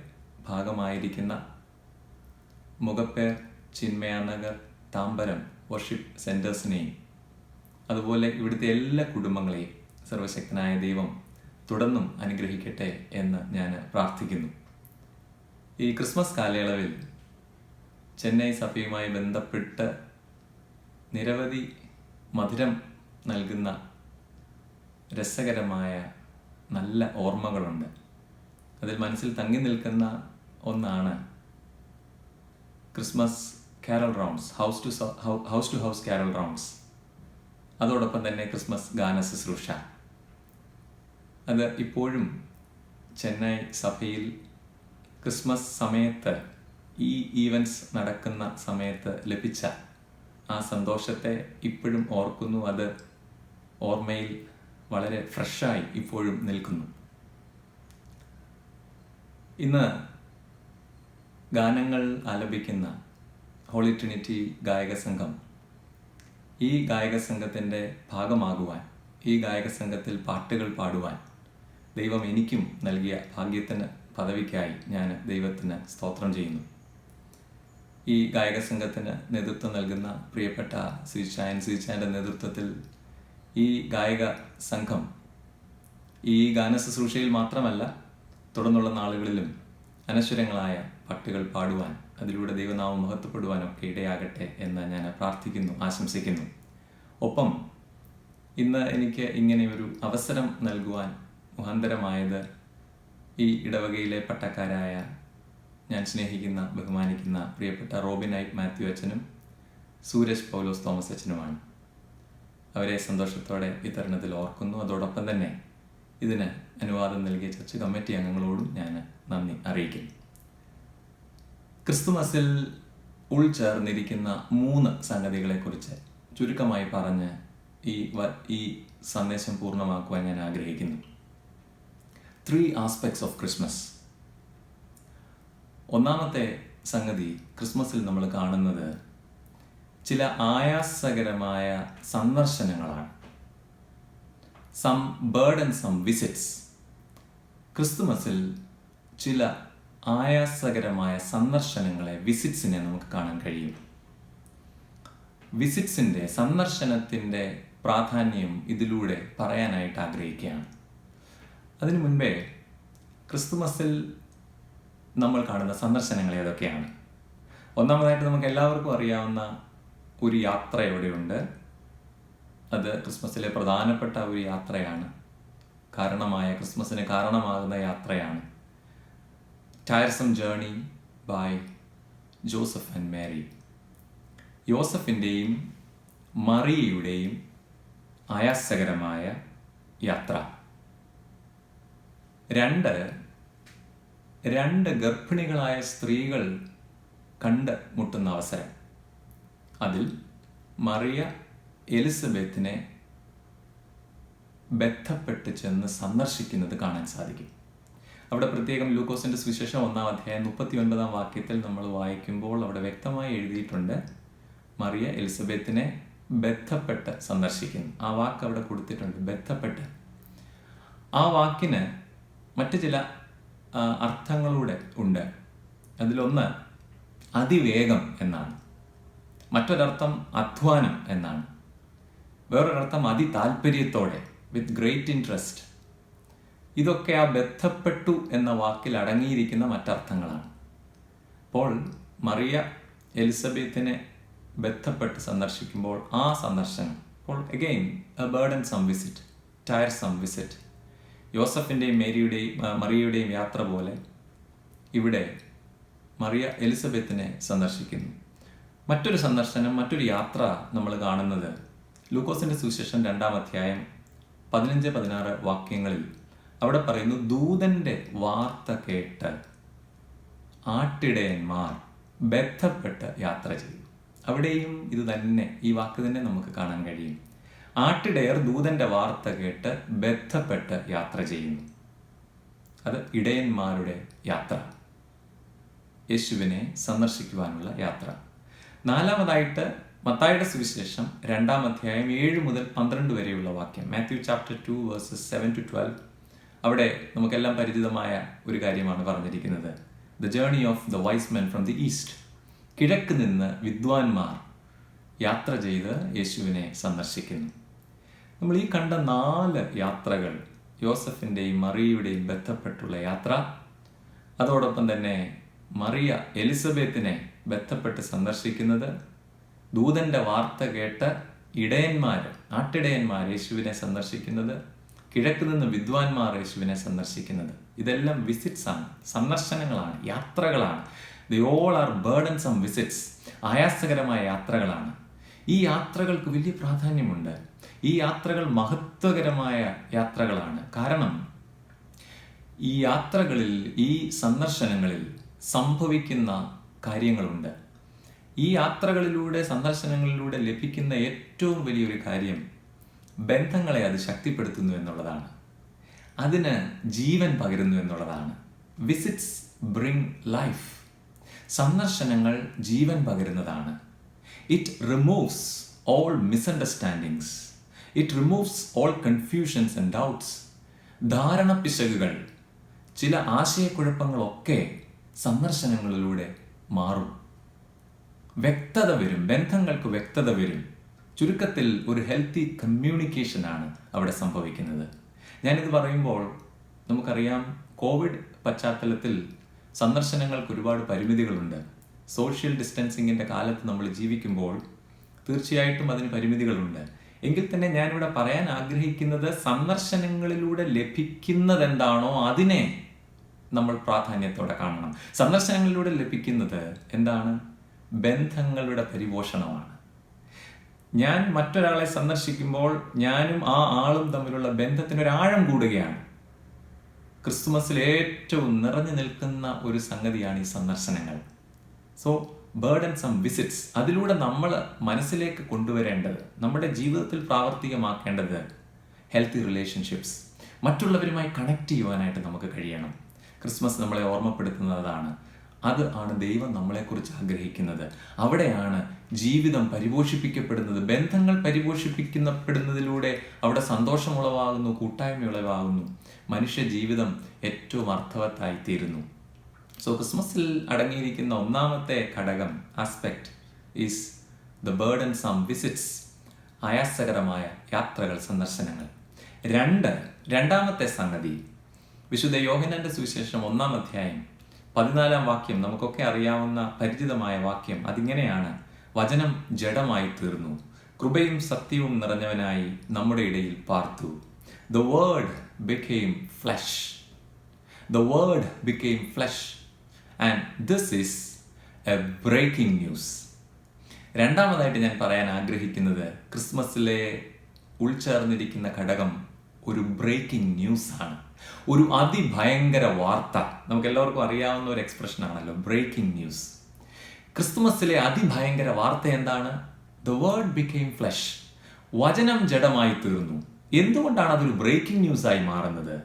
ഭാഗമായിരിക്കുന്ന മുഗപ്പേർ, ചിന്മയാനഗർ, താമ്പരം വർഷിപ്പ് സെൻറ്റേഴ്സിനെയും അതുപോലെ ഇവിടുത്തെ എല്ലാ കുടുംബങ്ങളെയും സർവശക്തനായ ദൈവം തുടർന്നും അനുഗ്രഹിക്കട്ടെ എന്ന് ഞാൻ പ്രാർത്ഥിക്കുന്നു. ഈ ക്രിസ്മസ് കാലയളവിൽ ചെന്നൈ സഭയുമായി ബന്ധപ്പെട്ട് നിരവധി മധുരം നൽകുന്ന രസകരമായ നല്ല ഓർമ്മകളുണ്ട്. അതിൽ മനസ്സിൽ തങ്ങി നിൽക്കുന്ന ഒന്നാണ് Christmas carol rounds, house to house carol rounds. അതോടൊപ്പം തന്നെ ക്രിസ്മസ് ഗാന ശുശ്രൂഷ. അത് ഇപ്പോഴും ചെന്നൈ സഭയിൽ ക്രിസ്മസ് സമയത്ത് ഈ ഈവൻറ്റ്സ് നടക്കുന്ന സമയത്ത് ലഭിച്ച ആ സന്തോഷത്തെ ഇപ്പോഴും ഓർക്കുന്നു. അത് ഓർമ്മയിൽ വളരെ ഫ്രഷായി ഇപ്പോഴും നിൽക്കുന്നു. ഇന്ന് ഗാനങ്ങൾ ആലപിക്കുന്ന ഹോളി ട്രിനിറ്റി ഗായക സംഘം, ഈ ഗായക സംഘത്തിൻ്റെ ഭാഗമാകുവാൻ, ഈ ഗായക സംഘത്തിൽ പാട്ടുകൾ പാടുവാൻ ദൈവം എനിക്കും നൽകിയ ഭാഗ്യത്തിന്, പദവിക്കായി ഞാൻ ദൈവത്തിന് സ്തോത്രം ചെയ്യുന്നു. ഈ ഗായക സംഘത്തിന് നേതൃത്വം നൽകുന്ന പ്രിയപ്പെട്ട ശ്രീചായൻ്റെ നേതൃത്വത്തിൽ ഈ ഗായക സംഘം ഈ ഗാന ശുശ്രൂഷയിൽ മാത്രമല്ല തുടർന്നുള്ള നാളുകളിലും അനശ്വരങ്ങളായ പാട്ടുകൾ പാടുവാൻ, അതിലൂടെ ദൈവനാമം മഹത്വപ്പെടുവാനൊക്കെ ഇടയാകട്ടെ എന്ന് ഞാൻ പ്രാർത്ഥിക്കുന്നു, ആശംസിക്കുന്നു. ഒപ്പം ഇന്ന് എനിക്ക് ഇങ്ങനെ ഒരു അവസരം നൽകുവാൻ മുഖാന്തരമായത് ഈ ഇടവകയിലെ പട്ടക്കാരായ ഞാൻ സ്നേഹിക്കുന്ന, ബഹുമാനിക്കുന്ന പ്രിയപ്പെട്ട റോബിൻ ഐറ്റ് മാത്യു അച്ഛനും സൂരജ് പൗലോസ് തോമസ് അച്ഛനുമാണ്. അവരെ സന്തോഷത്തോടെ ഈ തരുണത്തിൽ ഓർക്കുന്നു. അതോടൊപ്പം തന്നെ ഇതിന് അനുവാദം നൽകിയ ചർച്ച് കമ്മിറ്റി അംഗങ്ങളോടും ഞാൻ നന്ദി അറിയിക്കുന്നു. ക്രിസ്തുമസിൽ ഉൾച്ചേർന്നിരിക്കുന്ന 3 സംഗതികളെക്കുറിച്ച് ചുരുക്കമായി പറഞ്ഞ് ഈ സന്ദേശം പൂർണ്ണമാക്കുവാൻ ഞാൻ ആഗ്രഹിക്കുന്നു. 3 aspects of Christmas. ഒന്നാമത്തെ സംഗതി, ക്രിസ്മസിൽ നമ്മൾ കാണുന്നത് ചില ആയാസകരമായ സന്ദർശനങ്ങളാണ്. Some ബേർഡൻസം visits. ക്രിസ്തുമസിൽ ചില ആയാസകരമായ സന്ദർശനങ്ങളെ, വിസിറ്റ്സിനെ നമുക്ക് കാണാൻ കഴിയും. വിസിറ്റ്സിൻ്റെ, സന്ദർശനത്തിൻ്റെ പ്രാധാന്യം ഇതിലൂടെ പറയാനായിട്ട് ആഗ്രഹിക്കുകയാണ്. അതിനു മുൻപേ ക്രിസ്തുമസിൽ നമ്മൾ കാണുന്ന സന്ദർശനങ്ങൾ ഏതൊക്കെയാണ്? ഒന്നാമതായിട്ട് നമുക്ക് എല്ലാവർക്കും അറിയാവുന്ന ഒരു യാത്ര എവിടെയുണ്ട്. അത് ക്രിസ്മസിലെ പ്രധാനപ്പെട്ട ഒരു യാത്രയാണ്. ക്രിസ്മസിന് കാരണമാകുന്ന യാത്രയാണ്. Tiresome journey by Joseph and Mary. യോസഫിൻ്റെയും മറിയയുടെയും ആയാസകരമായ യാത്ര. രണ്ട് ഗർഭിണികളായ സ്ത്രീകൾ കണ്ട് മുട്ടുന്ന അവസരം. അതിൽ മറിയ എലിസബത്തിനെ ബന്ധപ്പെട്ട് ചെന്ന് സന്ദർശിക്കുന്നത് കാണാൻ സാധിക്കും. അവിടെ പ്രത്യേകം ലൂക്കോസിന്റെ സുവിശേഷം 1-ാം അധ്യായം 39-ാം വാക്യത്തിൽ നമ്മൾ വായിക്കുമ്പോൾ അവിടെ വ്യക്തമായി എഴുതിയിട്ടുണ്ട്, മറിയ എലിസബത്തിനെ ബന്ധപ്പെട്ട് സന്ദർശിക്കുന്നു. ആ വാക്ക് അവിടെ കൊടുത്തിട്ടുണ്ട്, ബന്ധപ്പെട്ട്. ആ വാക്കിന് മറ്റു ചില അർത്ഥങ്ങളൂടെ ഉണ്ട്. അതിലൊന്ന് അതിവേഗം എന്നാണ്, മറ്റൊരർത്ഥം അധ്വാനം എന്നാണ്, വേറൊരർത്ഥം അതിതാല്പര്യത്തോടെ, വിത്ത് ഗ്രേറ്റ് ഇൻട്രസ്റ്റ്. ഇതൊക്കെ ആ ബന്ധപ്പെട്ടു എന്ന വാക്കിൽ അടങ്ങിയിരിക്കുന്ന മറ്റർത്ഥങ്ങളാണ്. അപ്പോൾ മറിയ എലിസബത്തിനെ ബന്ധപ്പെട്ട് സന്ദർശിക്കുമ്പോൾ ആ സന്ദർശനം, അപ്പോൾ again a burdensome visit, tiresome visit. യോസഫിൻ്റെയും മറിയയുടെയും യാത്ര പോലെ ഇവിടെ മറിയ എലിസബത്തിനെ സന്ദർശിക്കുന്നു. മറ്റൊരു സന്ദർശനം, മറ്റൊരു യാത്ര നമ്മൾ കാണുന്നത് ലൂക്കോസിന്റെ സുവിശേഷം 2-ാം അധ്യായം 15-16 വാക്യങ്ങളിൽ. അവിടെ പറയുന്നു, ദൂതന്റെ വാർത്ത കേട്ട് ആട്ടിടയന്മാർ ബന്ധപ്പെട്ട് യാത്ര ചെയ്തു. അവിടെയും ഇത് തന്നെ, ഈ വാക്ക് തന്നെ നമുക്ക് കാണാൻ കഴിയും. ആട്ടിടയർ ദൂതന്റെ വാർത്ത കേട്ട് ബന്ധപ്പെട്ട് യാത്ര ചെയ്യുന്നു. അത് ഇടയന്മാരുടെ യാത്ര, യേശുവിനെ സന്ദർശിക്കുവാനുള്ള യാത്ര. 4-മതായിട്ട് മത്തായിയുടെ സുവിശേഷം 2-ാം അധ്യായം 7-12 വരെയുള്ള വാക്യം, മാത്യു ചാപ്റ്റർ 2 വേഴ്സസ് 7-12. അവിടെ നമുക്കെല്ലാം പരിചിതമായ ഒരു കാര്യമാണ് പറഞ്ഞിരിക്കുന്നത്, the journey of the wise men from the east. കിഴക്ക് നിന്ന് വിദ്വാൻമാർ യാത്ര ചെയ്ത് യേശുവിനെ സന്ദർശിക്കുന്നു. നമ്മൾ ഈ കണ്ട 4 യാത്രകൾ, യോസഫിൻ്റെയും മറിയയുടെയും ബന്ധപ്പെട്ടുള്ള യാത്ര, അതോടൊപ്പം തന്നെ മറിയ എലിസബത്തിനെ ബന്ധപ്പെട്ട് സന്ദർശിക്കുന്നത്, ദൂതന്റെ വാർത്ത കേട്ട് ആട്ടിടയന്മാർ യേശുവിനെ സന്ദർശിക്കുന്നത്, കിഴക്ക് നിന്ന് വിദ്വാൻമാർ യേശുവിനെ സന്ദർശിക്കുന്നത്. ഇതെല്ലാം വിസിറ്റ്സ് ആണ്, സന്ദർശനങ്ങളാണ്, യാത്രകളാണ്. ദി ഓൾ ആർ ബർഡൻസം വിസിറ്റ്സ്, ആയാസകരമായ യാത്രകളാണ്. ഈ യാത്രകൾക്ക് വലിയ പ്രാധാന്യമുണ്ട്. ഈ യാത്രകൾ മഹത്വകരമായ യാത്രകളാണ്. കാരണം ഈ യാത്രകളിൽ, ഈ സന്ദർശനങ്ങളിൽ സംഭവിക്കുന്ന കാര്യങ്ങളുണ്ട്. ഈ യാത്രകളിലൂടെ, സന്ദർശനങ്ങളിലൂടെ ലഭിക്കുന്ന ഏറ്റവും വലിയൊരു കാര്യം ബന്ധങ്ങളെ അത് ശക്തിപ്പെടുത്തുന്നു എന്നുള്ളതാണ്. അതിന് ജീവൻ പകരുന്നു എന്നുള്ളതാണ്. Visits bring life. സന്ദർശനങ്ങൾ ജീവൻ പകരുന്നതാണ്. It removes all misunderstandings. It removes all confusions and doubts. ധാരണപ്പിശകുകൾ, ചില ആശയക്കുഴപ്പങ്ങളൊക്കെ സന്ദർശനങ്ങളിലൂടെ മാറും. വ്യക്തത വരും, ബന്ധങ്ങൾക്ക് വ്യക്തത വരും. ചുരുക്കത്തിൽ ഒരു ഹെൽത്തി കമ്മ്യൂണിക്കേഷനാണ് അവിടെ സംഭവിക്കുന്നത്. ഞാനിത് പറയുമ്പോൾ നമുക്കറിയാം, കോവിഡ് പശ്ചാത്തലത്തിൽ സന്ദർശനങ്ങൾക്ക് ഒരുപാട് പരിമിതികളുണ്ട്. സോഷ്യൽ ഡിസ്റ്റൻസിങ്ങിൻ്റെ കാലത്ത് നമ്മൾ ജീവിക്കുമ്പോൾ തീർച്ചയായിട്ടും അതിന് പരിമിതികളുണ്ട്. എങ്കിൽ തന്നെ ഞാനിവിടെ പറയാൻ ആഗ്രഹിക്കുന്നത്, സന്ദർശനങ്ങളിലൂടെ ലഭിക്കുന്നത് എന്താണോ അതിനെ നമ്മൾ പ്രാധാന്യത്തോടെ കാണണം. സന്ദർശനങ്ങളിലൂടെ ലഭിക്കുന്നത് എന്താണ്? ബന്ധങ്ങളുടെ പരിപോഷണമാണ്. ഞാൻ മറ്റൊരാളെ സന്ദർശിക്കുമ്പോൾ ഞാനും ആ ആളും തമ്മിലുള്ള ബന്ധത്തിനൊരാഴം കൂടുകയാണ്. ക്രിസ്തുമസിൽ ഏറ്റവും നിറഞ്ഞു നിൽക്കുന്ന ഒരു സംഗതിയാണ് ഈ സന്ദർശനങ്ങൾ. സോ ബർഡൻസം വിസിറ്റ്സ്, അതിലൂടെ നമ്മൾ മനസ്സിലേക്ക് കൊണ്ടുവരേണ്ടത്, നമ്മുടെ ജീവിതത്തിൽ പ്രാവർത്തികമാക്കേണ്ടത് ഹെൽത്തി റിലേഷൻഷിപ്സ്. മറ്റുള്ളവരുമായി കണക്ട് ചെയ്യുവാനായിട്ട് നമുക്ക് കഴിയണം. ക്രിസ്മസ് നമ്മളെ ഓർമ്മപ്പെടുത്തുന്നതാണ്. അത് ആണ് ദൈവം നമ്മളെക്കുറിച്ച് ആഗ്രഹിക്കുന്നത്. അവിടെയാണ് ജീവിതം പരിപോഷിപ്പിക്കപ്പെടുന്നത്. ബന്ധങ്ങൾ പരിപോഷിപ്പിക്കപ്പെടുന്നതിലൂടെ അവിടെ സന്തോഷം ഉളവാകുന്നു, കൂട്ടായ്മ ഉളവാകുന്നു. മനുഷ്യ ജീവിതം ഏറ്റവും അർത്ഥവത്തായിത്തീരുന്നു. സോ ക്രിസ്മസിൽ അടങ്ങിയിരിക്കുന്ന ഒന്നാമത്തെ ഘടകം ആസ്പെക്ട് ഈസ് ദ ബേർഡൻസം വിസിറ്റ്സ്, ആയാസകരമായ യാത്രകൾ, സന്ദർശനങ്ങൾ. രണ്ടാമത്തെ സംഗതി, വിശുദ്ധ യോഹന്നാന്റെ സുവിശേഷം 1-ാം അധ്യായം 14-ാം വാക്യം, നമുക്കൊക്കെ അറിയാവുന്ന പരിചിതമായ വാക്യം. അതിങ്ങനെയാണ്: വചനം ജഡമായി തീർന്നു, കൃപയും സത്യവും നിറഞ്ഞവനായി നമ്മുടെ ഇടയിൽ പാർത്തു. The word became flesh. The word became flesh. And this is a breaking news. രണ്ടാമതായിട്ട് ഞാൻ പറയാൻ ആഗ്രഹിക്കുന്നത്, ക്രിസ്മസിലെ ഉൾച്ചേർന്നിരിക്കുന്ന ഘടകം ഒരു ബ്രേക്കിംഗ് ന്യൂസ് ആണ്, ഒരു അതിഭയങ്കര വാർത്ത. നമുക്ക് എല്ലാവർക്കും അറിയാവുന്ന ഒരു എക്സ്പ്രഷൻ ആണല്ലോ ബ്രേക്കിംഗ് ന്യൂസ്. ക്രിസ്മസിലെ അതിഭയങ്കര വാർത്ത എന്താണ്? The word became flesh. വചനം ജഡമായി തീർന്നു. എന്തുകൊണ്ടാണ് അതൊരു ബ്രേക്കിംഗ് ന്യൂസായി മാറുന്നത്?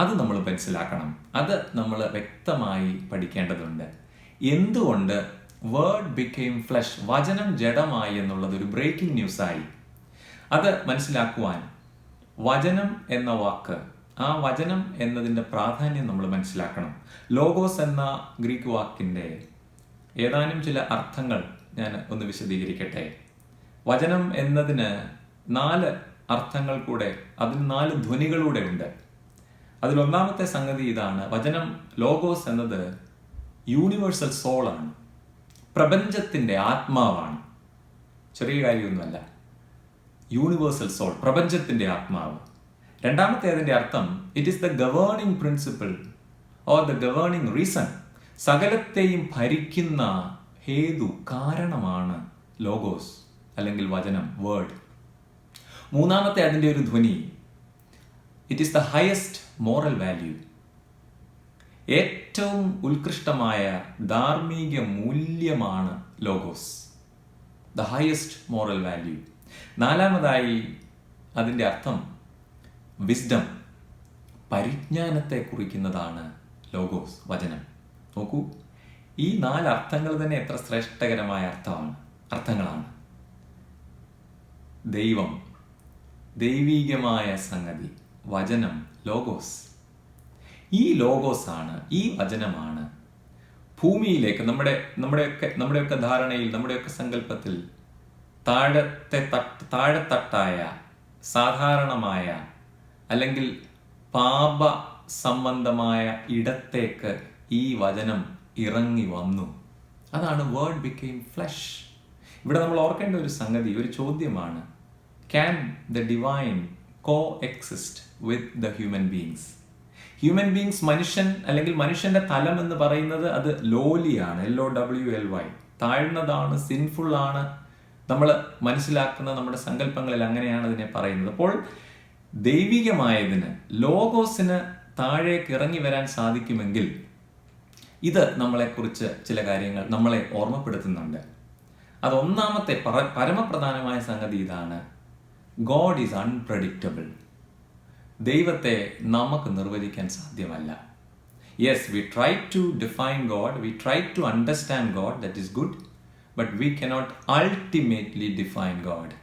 അത് നമ്മൾ മനസ്സിലാക്കണം. അത് നമ്മൾ വ്യക്തമായി പഠിക്കേണ്ടതുണ്ട്. എന്തുകൊണ്ട് വേർഡ് ബിക്കെയിം ഫ്ലഷ്, വചനം ജഡമായി എന്നുള്ളത് ഒരു ബ്രേക്കിംഗ് ന്യൂസായി? അത് മനസ്സിലാക്കുവാൻ വചനം എന്ന വാക്ക്, ആ വചനം എന്നതിൻ്റെ പ്രാധാന്യം നമ്മൾ മനസ്സിലാക്കണം. ലോഗോസ് എന്ന ഗ്രീക്ക് വാക്കിൻ്റെ ഏതാനും ചില അർത്ഥങ്ങൾ ഞാൻ ഒന്ന് വിശദീകരിക്കട്ടെ. വചനം എന്നതിന് 4 അർത്ഥങ്ങൾ കൂടെ, അതിന് 4 ധ്വനികളൂടെ ഉണ്ട്. അതിലൊന്നാമത്തെ സംഗതി ഇതാണ്: വചനം, ലോഗോസ് എന്നത് യൂണിവേഴ്സൽ സോളാണ്, പ്രപഞ്ചത്തിൻ്റെ ആത്മാവാണ്. ചെറിയ കാര്യമൊന്നുമല്ല. യൂണിവേഴ്സൽ സോൾ, പ്രപഞ്ചത്തിൻ്റെ ആത്മാവ്. രണ്ടാമത്തെ അതിൻ്റെ അർത്ഥം, it is the governing principle or the governing reason. സകലത്തെയും ഭരിക്കുന്ന ഹേതു, കാരണമാണ് ലോഗോസ് അല്ലെങ്കിൽ വചനം, വേർഡ്. മൂന്നാമത്തെ അതിൻ്റെ ഒരു ധ്വനി, it is the highest moral value. ഏറ്റവും ഉത്കൃഷ്ടമായ ധാർമ്മിക മൂല്യമാണ് logos, the highest moral value. നാലാമതായി അതിൻ്റെ അർത്ഥം വിസ്ഡം, പരിജ്ഞാനത്തെ കുറിക്കുന്നതാണ് ലോഗോസ്, വചനം. നോക്കൂ, ഈ 4 അർത്ഥങ്ങൾ തന്നെ എത്ര ശ്രേഷ്ഠകരമായ അർത്ഥങ്ങളാണ്. ദൈവം, ദൈവീകമായ സംഗതി, വചനം, ലോഗോസ്. ഈ ലോഗോസാണ്, ഈ വചനമാണ് ഭൂമിയിലേക്ക്, നമ്മുടെയൊക്കെ ധാരണയിൽ, നമ്മുടെയൊക്കെ സങ്കല്പത്തിൽ താഴെത്തട്ടായ സാധാരണമായ അല്ലെങ്കിൽ പാപ സംബന്ധമായ ഇടത്തേക്ക് ഈ വചനം ഇറങ്ങി വന്നു. അതാണ് വേർഡ് ബിക്കെയിം ഫ്ലഷ്. ഇവിടെ നമ്മൾ ഓർക്കേണ്ട ഒരു സംഗതി, ഒരു ചോദ്യമാണ്: can the divine co exist with the human beings? Human beings, മനുഷ്യൻ അല്ലെങ്കിൽ മനുഷ്യന്റെ തലം എന്ന് പറയുന്നത് അത് ലോലിയാണ്, LOWLY, താഴ്ന്നതാണ്, സിൻഫുൾ ആണ്. നമ്മൾ മനസ്സിലാക്കുന്ന നമ്മുടെ സങ്കല്പങ്ങളിൽ അങ്ങനെയാണ് അതിനെ പറയുന്നത്. അപ്പോൾ ദൈവികമായതിന്, ലോഗോസിന് താഴേക്ക് ഇറങ്ങി വരാൻ സാധിക്കുമെങ്കിൽ ഇത് നമ്മളെക്കുറിച്ച് ചില കാര്യങ്ങൾ നമ്മളെ ഓർമ്മപ്പെടുത്തുന്നുണ്ട്. അതൊന്നാമത്തെ പരമപ്രധാനമായ സംഗതി ഇതാണ്: ഗോഡ് ഈസ് അൺപ്രഡിക്റ്റബിൾ. ദൈവത്തെ നമുക്ക് നിർവചിക്കാൻ സാധ്യമല്ല. Yes, we try to define God, we try to understand God, that is good, but we cannot ultimately define God.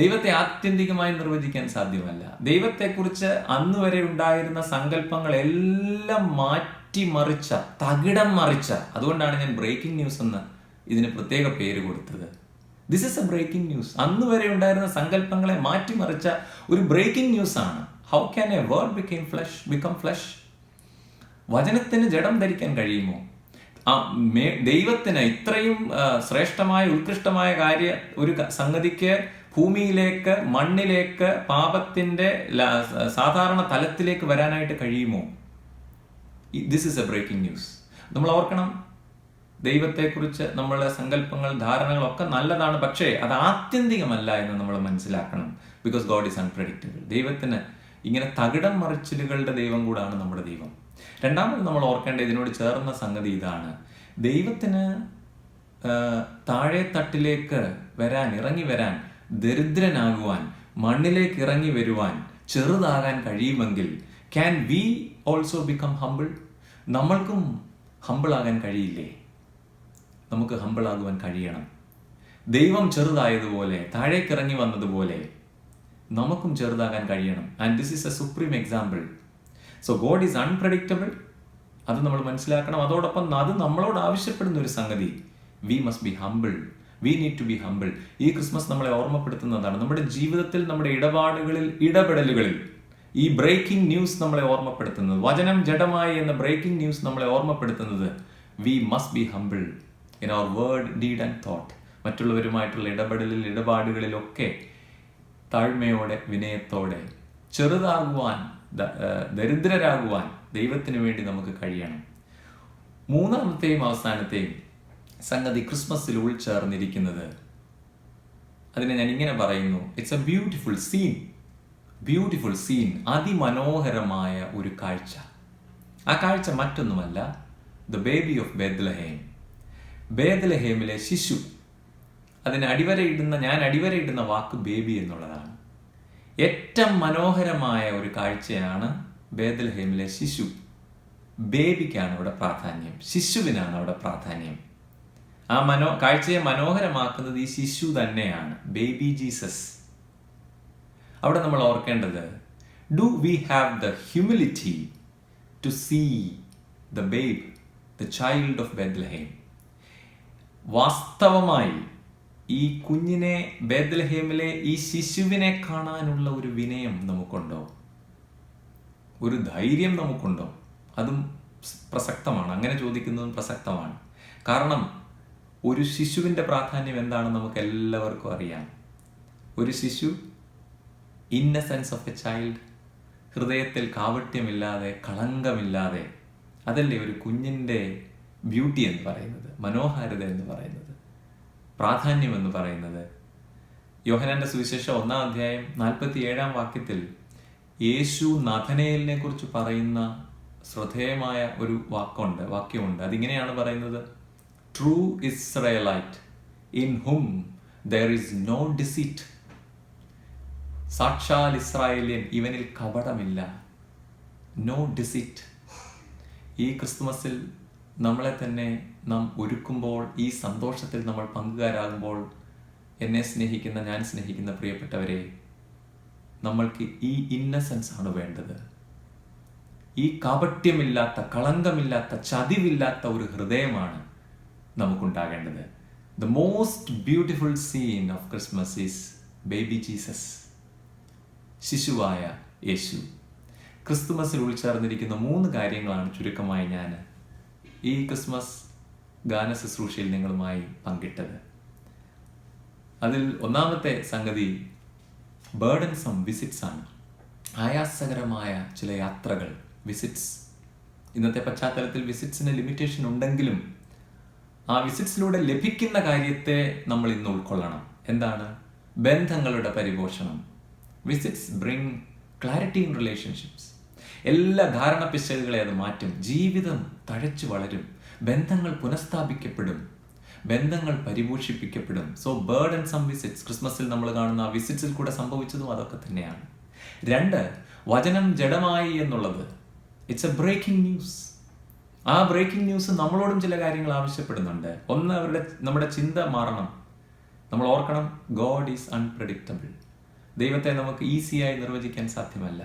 ദൈവത്തെ ആത്യന്തികമായി നിർവചിക്കാൻ സാധ്യമല്ല. ദൈവത്തെക്കുറിച്ച് അന്ന് വരെ ഉണ്ടായിരുന്ന സങ്കല്പങ്ങളെല്ലാം മാറ്റിമറിച്ച, തകിടം മറിച്ച, അതുകൊണ്ടാണ് ഞാൻ ബ്രേക്കിംഗ് ന്യൂസ് എന്ന് ഇതിന് പ്രത്യേക പേര് കൊടുത്തത്. This is a breaking news. അന്ന് വരെ ഉണ്ടായിരുന്ന സങ്കല്പങ്ങളെ മാറ്റിമറിച്ച ഒരു ബ്രേക്കിംഗ് ന്യൂസ് ആണ്. How can a word become flesh? വചനത്തിന് ജഡം ധരിക്കാൻ കഴിയുമോ? ദൈവത്തിന് ഇത്രയും ശ്രേഷ്ഠമായ, ഉത്കൃഷ്ടമായ ഒരു സംഗതിക്ക് ഭൂമിയിലേക്ക്, മണ്ണിലേക്ക്, പാപത്തിന്റെ സാധാരണ തലത്തിലേക്ക് വരാനായിട്ട് കഴിയുമോ? This is a breaking news. നമ്മൾ ഓർക്കണം, ദൈവത്തെക്കുറിച്ച് നമ്മളുടെ സങ്കല്പങ്ങൾ, ധാരണകളൊക്കെ നല്ലതാണ്, പക്ഷേ അത് ആത്യന്തികമല്ല എന്ന് നമ്മൾ മനസ്സിലാക്കണം. Because God is unpredictable. ദൈവത്തിന് ഇങ്ങനെ തകിടം മറിച്ചിലുകളുടെ ദൈവം കൂടാണ് നമ്മുടെ ദൈവം. രണ്ടാമത് നമ്മൾ ഓർക്കേണ്ട ഇതിനോട് ചേർന്ന സംഗതി ഇതാണ്: ദൈവത്തിന് താഴെ തട്ടിലേക്ക് ഇറങ്ങി വരാൻ, ദരിദ്രനാകുവാൻ, മണ്ണിലേക്ക് ഇറങ്ങി വരുവാൻ, ചെറുതാകാൻ കഴിയുമെങ്കിൽ can we also become humble? നമ്മൾക്കും ഹംബിളാകാൻ കഴിയില്ലേ? നമുക്ക് ഹംബിളാകുവാൻ കഴിയണം. ദൈവം ചെറുതായതുപോലെ, താഴേക്ക് ഇറങ്ങി വന്നതുപോലെ നമുക്കും ചെറുതാകാൻ കഴിയണം. And this is a supreme example. So God is unpredictable, അത് നമ്മൾ മനസ്സിലാക്കണം. അതോടൊപ്പം അത് നമ്മളോട് ആവശ്യപ്പെടുന്ന ഒരു സംഗതി, we must be humble, we need to be humble. ഈ ക്രിസ്മസ് നമ്മളെ ഓർമ്മപ്പെടുത്തുന്നതാണ്. നമ്മുടെ ജീവിതത്തിൽ, നമ്മുടെ ഇടപെടലുകളിൽ ഈ ബ്രേക്കിംഗ് ന്യൂസ് നമ്മളെ ഓർമ്മപ്പെടുത്തുന്നത്, വചനം ജഡമായി എന്ന ബ്രേക്കിംഗ് ന്യൂസ് നമ്മളെ ഓർമ്മപ്പെടുത്തുന്നത്, we must be humble in our word, deed and thought. മറ്റുള്ളവരുമായിട്ടുള്ള ഇടപാടുകളിലൊക്കെ താഴ്മയോടെ, വിനയത്തോടെ, ചെറുതാകുവാൻ, ദരിദ്രരാകുവാൻ ദൈവത്തിന് വേണ്ടി നമുക്ക് കഴിയണം. മൂന്നാമത്തെയും അവസാനത്തെയും സംഗതി ക്രിസ്മസിൽ ഉൾച്ചേർന്നിരിക്കുന്നത്, അതിനെ ഞാൻ ഇങ്ങനെ പറയുന്നു, it's a beautiful scene. Beautiful scene, അതിമനോഹരമായ ഒരു കാഴ്ച. ആ കാഴ്ച മറ്റൊന്നുമല്ല, ദ ബേബി ഓഫ് ബേത്ലഹേം. ബേത്ലഹേമിലെ ശിശു. ഞാൻ അടിവരയിടുന്ന വാക്ക് ബേബി എന്നുള്ളതാണ്. ഏറ്റവും മനോഹരമായ ഒരു കാഴ്ചയാണ് ബേത്ലഹേമിലെ ശിശു. ബേബിക്കാണ് അവിടെ പ്രാധാന്യം, ശിശുവിനാണ് അവിടെ പ്രാധാന്യം. ആ കാഴ്ചയെ മനോഹരമാക്കുന്നത് ഈ ശിശു തന്നെയാണ്, ബേബി ജീസസ്. അവിടെ നമ്മൾ ഓർക്കേണ്ടത്, do we have the humility to see the babe, the child of Bethlehem? വാസ്തവമായി ഈ കുഞ്ഞിനെ, ബേത്ലഹേമിലെ ഈ ശിശുവിനെ കാണാനുള്ള ഒരു വിനയം നമുക്കുണ്ടോ? ഒരു ധൈര്യം നമുക്കുണ്ടോ? അതും പ്രസക്തമാണ്. അങ്ങനെ ചോദിക്കുന്നതും പ്രസക്തമാണ്. കാരണം ഒരു ശിശുവിൻ്റെ പ്രാധാന്യം എന്താണെന്ന് നമുക്ക് എല്ലാവർക്കും അറിയാം. ഒരു ശിശു, ഇന്നസെൻസ് ഓഫ് എ ചൈൽഡ്, ഹൃദയത്തിൽ കാവട്യമില്ലാതെ, കളങ്കമില്ലാതെ, അതല്ലേ ഒരു കുഞ്ഞിൻ്റെ ബ്യൂട്ടി എന്ന് പറയുന്നത്, മനോഹാരിത എന്ന് പറയുന്നത്, പ്രാധാന്യം എന്ന് പറയുന്നത്. യോഹന്നാന്റെ സുവിശേഷം 1-ാം അധ്യായം 47-ാം വാക്യത്തിൽ യേശു നഥനയേലിനെ കുറിച്ച് പറയുന്ന ശ്രദ്ധേയമായ ഒരു വാക്യമുണ്ട്. അതിങ്ങനെയാണ് പറയുന്നത്, true Israelite in whom there is no deceit. സാക്ഷാൽ ഇസ്രായേലിയൻ, ഇവനിൽ കപടമില്ല. നോ ഡിസിറ്റ്. ഈ ക്രിസ്തുമസിൽ നമ്മളെ തന്നെ നാം ഒരുക്കുമ്പോൾ, ഈ സന്തോഷത്തിൽ നമ്മൾ പങ്കുകാരാകുമ്പോൾ, എന്നെ സ്നേഹിക്കുന്ന, ഞാൻ സ്നേഹിക്കുന്ന പ്രിയപ്പെട്ടവരെ, നമ്മൾക്ക് ഈ ഇന്നസെൻസ് ആണ് വേണ്ടത്. ഈ കാപട്യമില്ലാത്ത, കളങ്കമില്ലാത്ത, ചതിവില്ലാത്ത ഒരു ഹൃദയമാണ് നമുക്കുണ്ടാകേണ്ടത്. The most beautiful scene of Christmas is baby Jesus, ശിശുവായ യേശു. ക്രിസ്തുമസിൽ ഉൾച്ചേർന്നിരിക്കുന്ന 3 കാര്യങ്ങളാണ് ചുരുക്കമായി ഞാൻ ഈ ക്രിസ്മസ് ഗാന ശുശ്രൂഷയിൽ നിങ്ങളുമായി പങ്കിട്ടത്. അതിൽ ഒന്നാമത്തെ സംഗതി ബേർഡൻസം വിസിറ്റ്സ് ആണ്. ആയാസകരമായ ചില യാത്രകൾ, വിസിറ്റ്സ്. ഇന്നത്തെ പശ്ചാത്തലത്തിൽ വിസിറ്റ്സിന് ലിമിറ്റേഷൻ ഉണ്ടെങ്കിലും ആ വിസിറ്റ്സിലൂടെ ലഭിക്കുന്ന കാര്യത്തെ നമ്മൾ ഇന്ന് ഉൾക്കൊള്ളണം. എന്താണ്? ബന്ധങ്ങളുടെ പരിപോഷണം. Visits bring clarity in relationships. എല്ലാ ധാരണ പിശകുകളെ അത് മാറ്റും. ജീവിതം തഴച്ചു വളരും, ബന്ധങ്ങൾ പുനഃസ്ഥാപിക്കപ്പെടും, ബന്ധങ്ങൾ പരിപോഷിപ്പിക്കപ്പെടും. So burdensome visits. ക്രിസ്മസിൽ നമ്മൾ കാണുന്ന ആ വിസിറ്റ്സിൽ കൂടെ സംഭവിച്ചതും അതൊക്കെ തന്നെയാണ്. 2, വചനം ജഡമായി എന്നുള്ളത്. It's a breaking news. ആ ബ്രേക്കിംഗ് ന്യൂസ് നമ്മളോടും ചില കാര്യങ്ങൾ ആവശ്യപ്പെടുന്നുണ്ട്. ഒന്ന്, നമ്മുടെ ചിന്ത മാറണം. നമ്മൾ ഓർക്കണം, ഗോഡ് ഈസ് അൺപ്രഡിക്റ്റബിൾ. ദൈവത്തെ നമുക്ക് ഈസിയായി നിർവചിക്കാൻ സാധ്യമല്ല.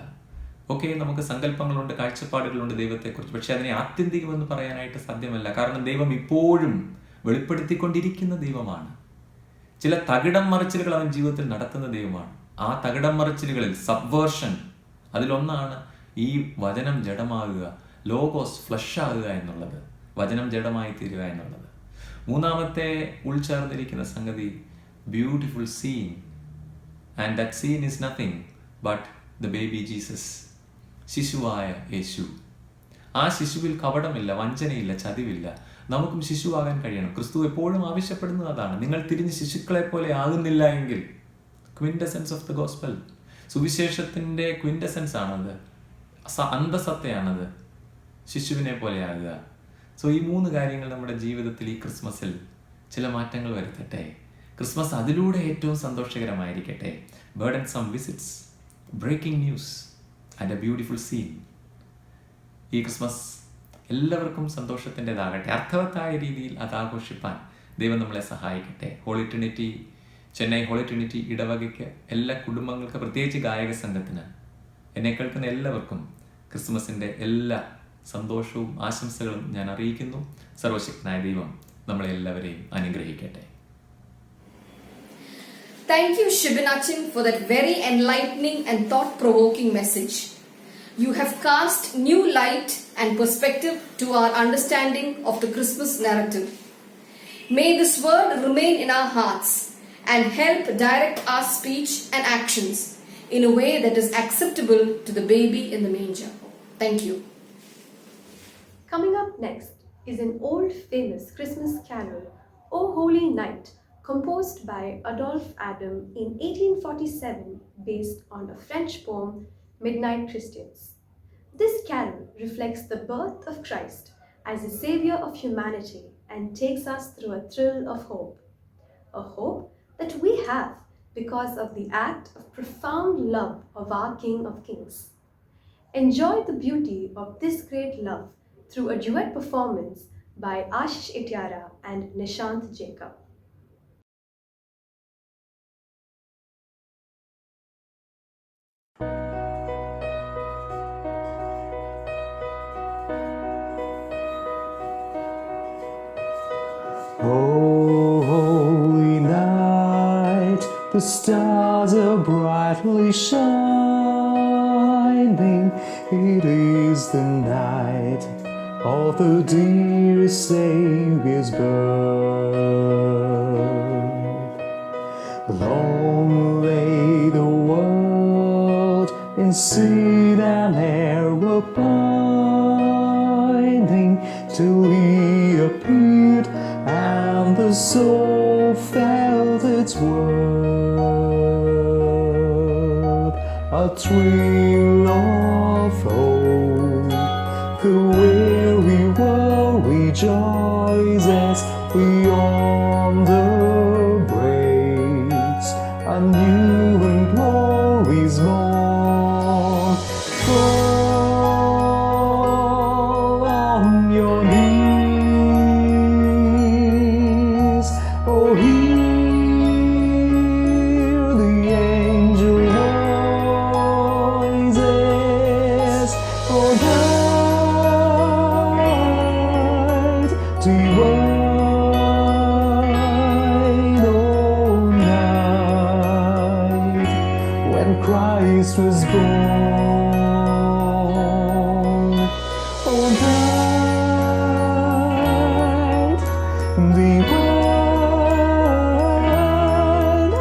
ഓക്കെ, നമുക്ക് സങ്കല്പങ്ങളുണ്ട്, കാഴ്ചപ്പാടുകളുണ്ട് ദൈവത്തെക്കുറിച്ച്. പക്ഷെ അതിനെ ആത്യന്തികമെന്ന് പറയാനായിട്ട് സാധ്യമല്ല. കാരണം ദൈവം ഇപ്പോഴും വെളിപ്പെടുത്തിക്കൊണ്ടിരിക്കുന്ന ദൈവമാണ്. ചില തകിടം മറിച്ചിലുകൾ അവൻ ജീവിതത്തിൽ നടത്തുന്ന ദൈവമാണ്. ആ തകിടം മറിച്ചിലുകളിൽ സബ്വേർഷൻ, അതിലൊന്നാണ് ഈ വചനം ജഡമാകുക, ലോഗോസ് ഫ്ലഷ് ആകുക എന്നുള്ളത്, വചനം ജഡമായി തീരുക എന്നുള്ളത്. 3ാമത്തെ ഉൾച്ചേർന്നിരിക്കുന്ന സംഗതി beautiful scene. And that scene is nothing but the baby Jesus, ശിശുവായ യേശു. ആ ശിശുവിൽ കപടമില്ല, വഞ്ചനയില്ല, ചതിവില്ല. നമുക്കും ശിശുവാകാൻ കഴിയണം. ക്രിസ്തു എപ്പോഴും ആവശ്യപ്പെടുന്നത് അതാണ്. നിങ്ങൾ തിരിഞ്ഞ് ശിശുക്കളെ പോലെ ആകുന്നില്ല എങ്കിൽ, ക്വിൻറ്റസെൻസ് ഓഫ് ദ ഗോസ്പൽ, സുവിശേഷത്തിൻ്റെ ക്വിൻറ്റസെൻസ് ആണത്, അന്തസത്തയാണത്, ശിശുവിനെ പോലെ ആകുക. സോ ഈ 3 കാര്യങ്ങൾ നമ്മുടെ ജീവിതത്തിൽ ഈ ക്രിസ്മസിൽ ചില മാറ്റങ്ങൾ വരുത്തട്ടെ. ക്രിസ്മസ് അതിലൂടെ ഏറ്റവും സന്തോഷകരമായിരിക്കട്ടെ. Burdensome visits, breaking news and a beautiful scene. ഈ ക്രിസ്മസ് എല്ലാവർക്കും സന്തോഷത്തിൻ്റെതാകട്ടെ. അർത്ഥവത്തായ രീതിയിൽ അത് ആഘോഷിപ്പാൻ ദൈവം നമ്മളെ സഹായിക്കട്ടെ. Holy trinity, Chennai holy trinity ഇടവകയ്ക്ക്, എല്ലാ കുടുംബങ്ങൾക്ക്, പ്രത്യേകിച്ച് ഗായക സംഘത്തിന്, എന്നെ കേൾക്കുന്ന എല്ലാവർക്കും ക്രിസ്മസിൻ്റെ എല്ലാ സന്തോഷവും ആശംസകളും ഞാൻ അറിയിക്കുന്നു. സർവശക്തനായ ദൈവം നമ്മളെല്ലാവരെയും അനുഗ്രഹിക്കട്ടെ. Thank you, Shibinachin, for that very enlightening and thought-provoking message. You have cast new light and perspective to our understanding of the Christmas narrative. May this word remain in our hearts and help direct our speech and actions in a way that is acceptable to the baby in the manger. Thank you. Coming up next is an old famous Christmas carol, O Holy Night, composed by Adolphe Adam in 1847 based on a French poem, Midnight Christians. This carol reflects the birth of Christ as the Saviour of humanity and takes us through a thrill of hope. A hope that we have because of the act of profound love of our King of Kings. Enjoy the beauty of this great love through a duet performance by Ashish Ityara and Nishant Jacob. Oh, holy night, the stars are brightly shining. It is the night of the dear Saviour's birth. Long lay the world in sin and error pining, till He appeared and the soul felt its worth. A thrill of hope, the weary world rejoices beyond the breaks. A new and glorious morn. Fall on your knees, oh hear the angel voices, oh night divine, oh night when Christ was born, oh night divine,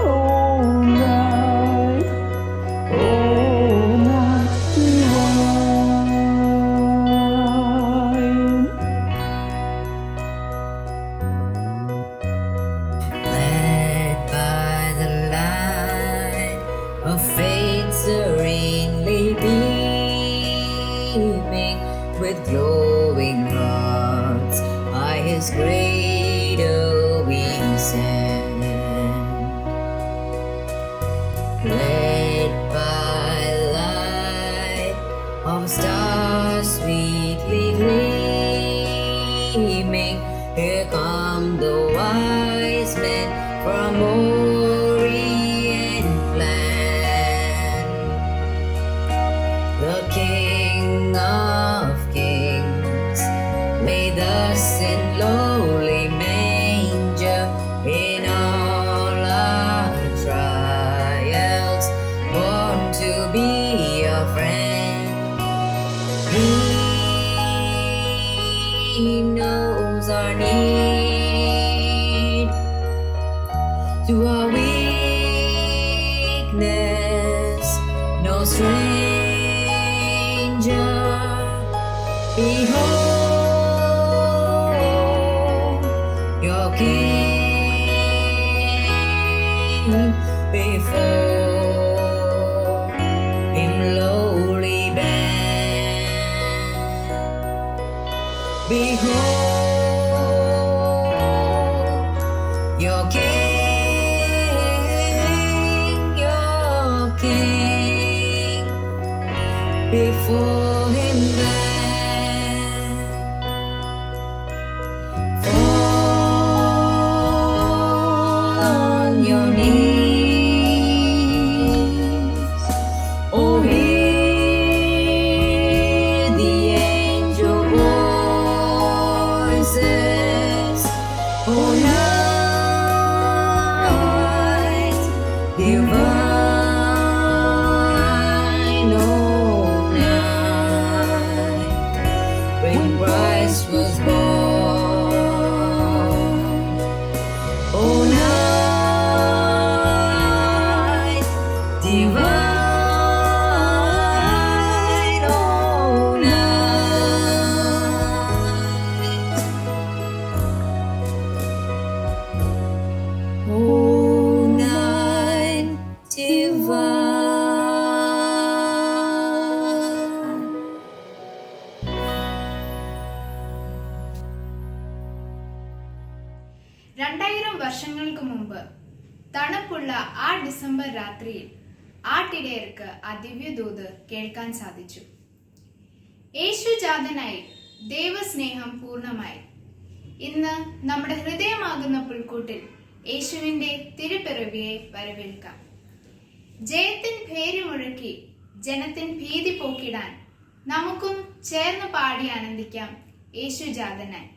oh night divine. Led by the light of faith serenely beaming, with glowing hearts by His cradle we stand. Led by light of stars sweetly gleaming, here come the wise men from Orient land. The King of Kings made thus in lowly manger, in all our trials, born to be a friend. He knows our need, to our weakness, no stranger. Behold your King, before Him lowly bend. Behold your King, before Him bend. Fall on your knees, oh hear the angel voices. Oh, night divine, oh, night when Christ was born. Oh, night divine. വർഷങ്ങൾക്ക് മുമ്പ് തണുപ്പുള്ള ആ ഡിസംബർ രാത്രിയിൽ ആട്ടിടയർക്ക് ആ ദിവ്യദൂത് കേൾക്കാൻ സാധിച്ചു. യേശുജാതനായി ദൈവസ്നേഹം പൂർണ്ണമായി. ഇന്ന് നമ്മുടെ ഹൃദയമാകുന്ന പുൽക്കൂട്ടിൽ യേശുവിന്റെ തിരുപ്പിറവിയെ വരവേൽക്കാം. ജയത്തിൻ പേര് മുഴക്കി ജനത്തിൻ ഭീതി പോക്കിടാൻ നമുക്കും ചേർന്ന് പാടി ആനന്ദിക്കാം യേശുജാതനായി.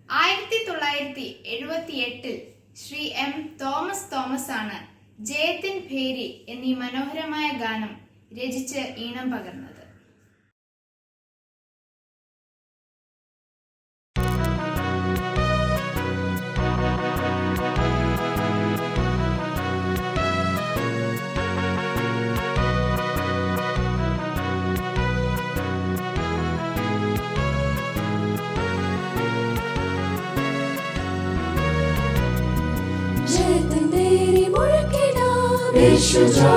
1978 ശ്രീ എം തോമസ് ആണ് ജയത്തിൻ ഭേരി എന്നീ മനോഹരമായ ഗാനം രചിച്ച് ഈണം പകർന്നത്.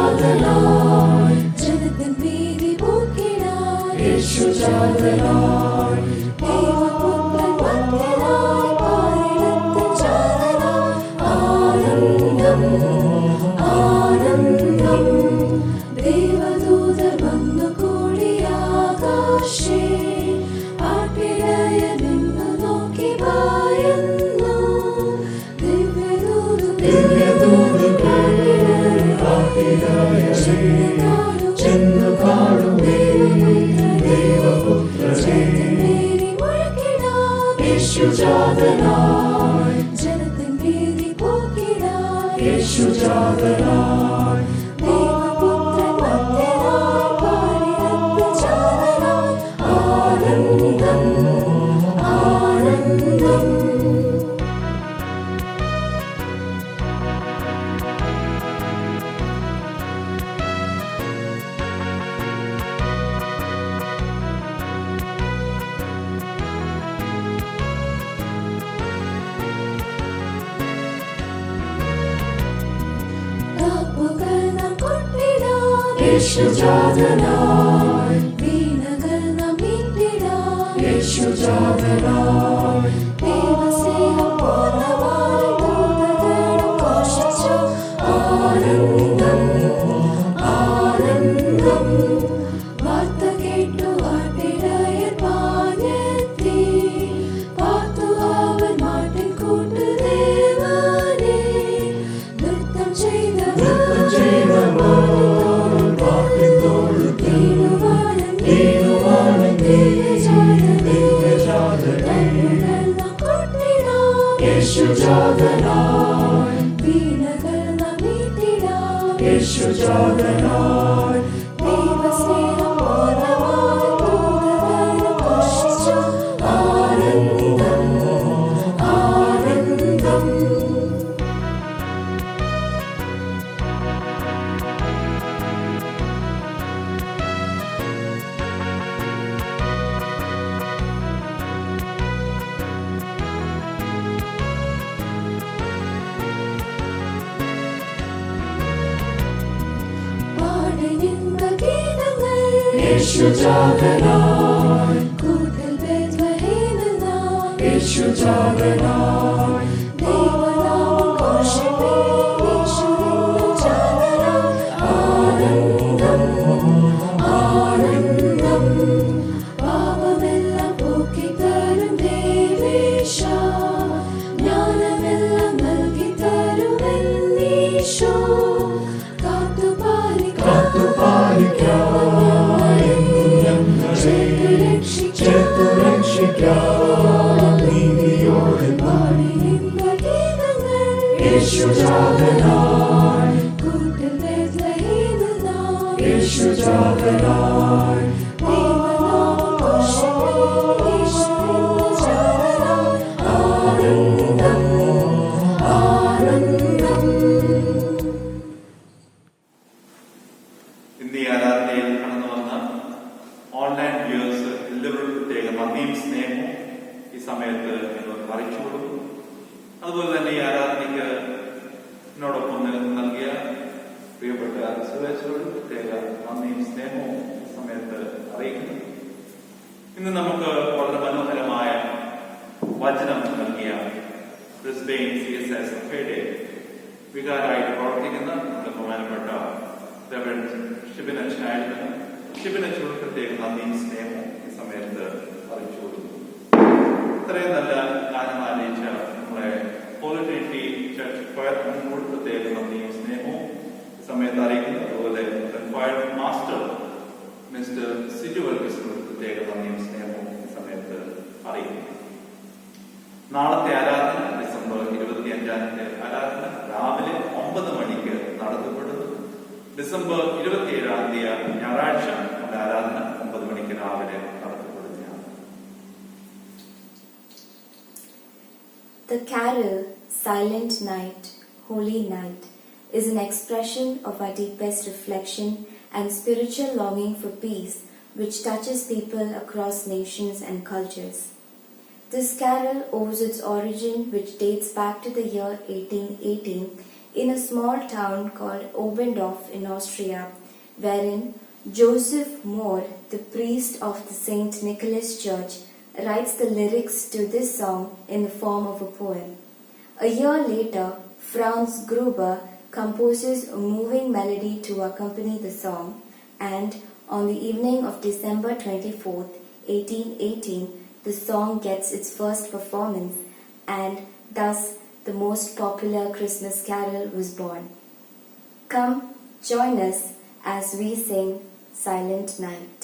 യേശുജാതനായി ജനത്തിൻ ഭീതി പോക്കിടാൻ യേശുജാതനായി ദൈവപുത്രൻ വന്ദനായി പാരിടത്തിൽ ജാതനായി ആനന്ദം ആനന്ദം ദൈവദൂതർ വന്നു കൂടി ആകാശേ ആട്ടിടയ നിന്നു നോക്കി ഭയന്നു ദിവ്യദൂത് ചെന്നു കാണും യേശുജാതനായി ജനത്തിൻ ഭീതി പോക്കിടാൻ യേശുജാതനായി ദൈവപുത്രൻ വന്ദനായി പാരിടത്തിൽ ജാതനായി ആനന്ദം ആനന്ദം. യേശുജാതനായി വീണകൾ നാം മീട്ടിടാൻ യേശുജാതനായി ദൈവസ്നേഹം പൂർണ്ണമായി ദൂതഗണം ഘോഷിച്ചു ആനന്ദം ആനന്ദം. വാർത്ത കേട്ടു ആട്ടിടയർ പാഞ്ഞെത്തി പാർത്തു അവൻ മാട്ടിൻ കൂട്ടുദേവനെ നൃത്തം ചെയ്ത യേശുജാതനായി വീണകൾ നാം മീട്ടിടാൻ യേശുജാതനായി ദൈവസ്നേഹം പൂർണ്ണമായി ദൂതഗണം ഘോഷിച്ചു ആനന്ദം ആനന്ദം. യേശുജാതനായി കൂട്ടൽ ബേത്ലഹേമിൽ നാം യേശുജാതനായി ദൈവനാമം ഘോഷിപ്പിൻ യേശുവിൻ ജാതനായി ആനന്ദം ആനന്ദം. പാപമെല്ലാം പോക്കിത്തരും ദേവേശ ജ്ഞാനമെല്ലാം നൽകിത്തരും എന്നീശോ കാത്തുപാലിക്കാം ചേർത്തു രക്ഷിക്കാം യേശു ജാതനായി കൂട്ടിൽ ബേത്ലഹേമിൽ നാം യേശു ജാതനായി ദൈവനാമം ഘോഷിപ്പിൻ യേശുവിന്റെ ജാതനായി ആനന്ദം ആനന്ദം. ഇന്ന് ഈ ആരാധനയിൽ കടന്നു വന്ന ഓൺലൈൻ വ്യൂവേഴ്സ് എല്ലാവരും പ്രത്യേക നന്ദിയും സ്നേഹവും ഈ സമയത്ത് നിങ്ങൾക്ക് അറിയിച്ചു കൊടുക്കും. അതുപോലെ തന്നെ ഈ ആരാധനയ്ക്ക് എന്നോടൊപ്പം നൽകിയ പ്രിയപ്പെട്ട സുരേഷോട് പ്രത്യേക നന്ദിയും സ്നേഹവും ഈ സമയത്ത് അറിയിക്കുന്നു. ഇന്ന് നമുക്ക് വളരെ മനോഹരമായ വചനം നൽകിയ ബ്രിസ്ബെയിൻ CSI സഭയുടെ വികാരമായിട്ട് പ്രവർത്തിക്കുന്ന നമ്മുടെ ബഹുമാനപ്പെട്ട റെവറൻഡ് ഷിബിൻ അച്ഛനോട് പ്രത്യേക നന്ദിയും സ്നേഹവും ഈ സമയത്ത് അറിയിച്ചു കൊടുക്കുന്നു. ഇത്രയും നല്ല ഗാനം ആലപിച്ച നമ്മളെ ഹോളി ട്രിനിറ്റി ചർച്ച് ചോറിനോട് പ്രത്യേക നന്ദിയും സ്നേഹവും ഈ സമയത്ത് അറിയിക്കുന്നു. അതുപോലെ choir മാസ്റ്റർ മിസ്റ്റർ സിജു വർഗീസിനോട് പ്രത്യേക നന്ദിയും സ്നേഹവും ഈ സമയത്ത് അറിയിക്കുന്നു. നാളത്തെ ആരാധന ഡിസംബർ 25 ആരാധന രാവിലെ 9 മണിക്ക് നടത്തപ്പെടുന്നു. ഡിസംബർ 27 ഞായറാഴ്ച നമ്മുടെ ആരാധന 9 മണിക്ക് രാവിലെ നടത്തപ്പെടുന്നതാണ്. The carol Silent Night, Holy Night is an expression of our deepest reflection and spiritual longing for peace which touches people across nations and cultures. This carol owes its origin, which dates back to the year 1818, in a small town called Oberndorf in Austria, wherein Joseph Mohr, the priest of the St. Nicholas Church, writes the lyrics to this song in the form of a poem. A year later, Franz Gruber composes a moving melody to accompany the song, and on the evening of December 24th, 1818, the song gets its first performance, and thus the most popular Christmas carol was born. Come, join us as we sing Silent Night.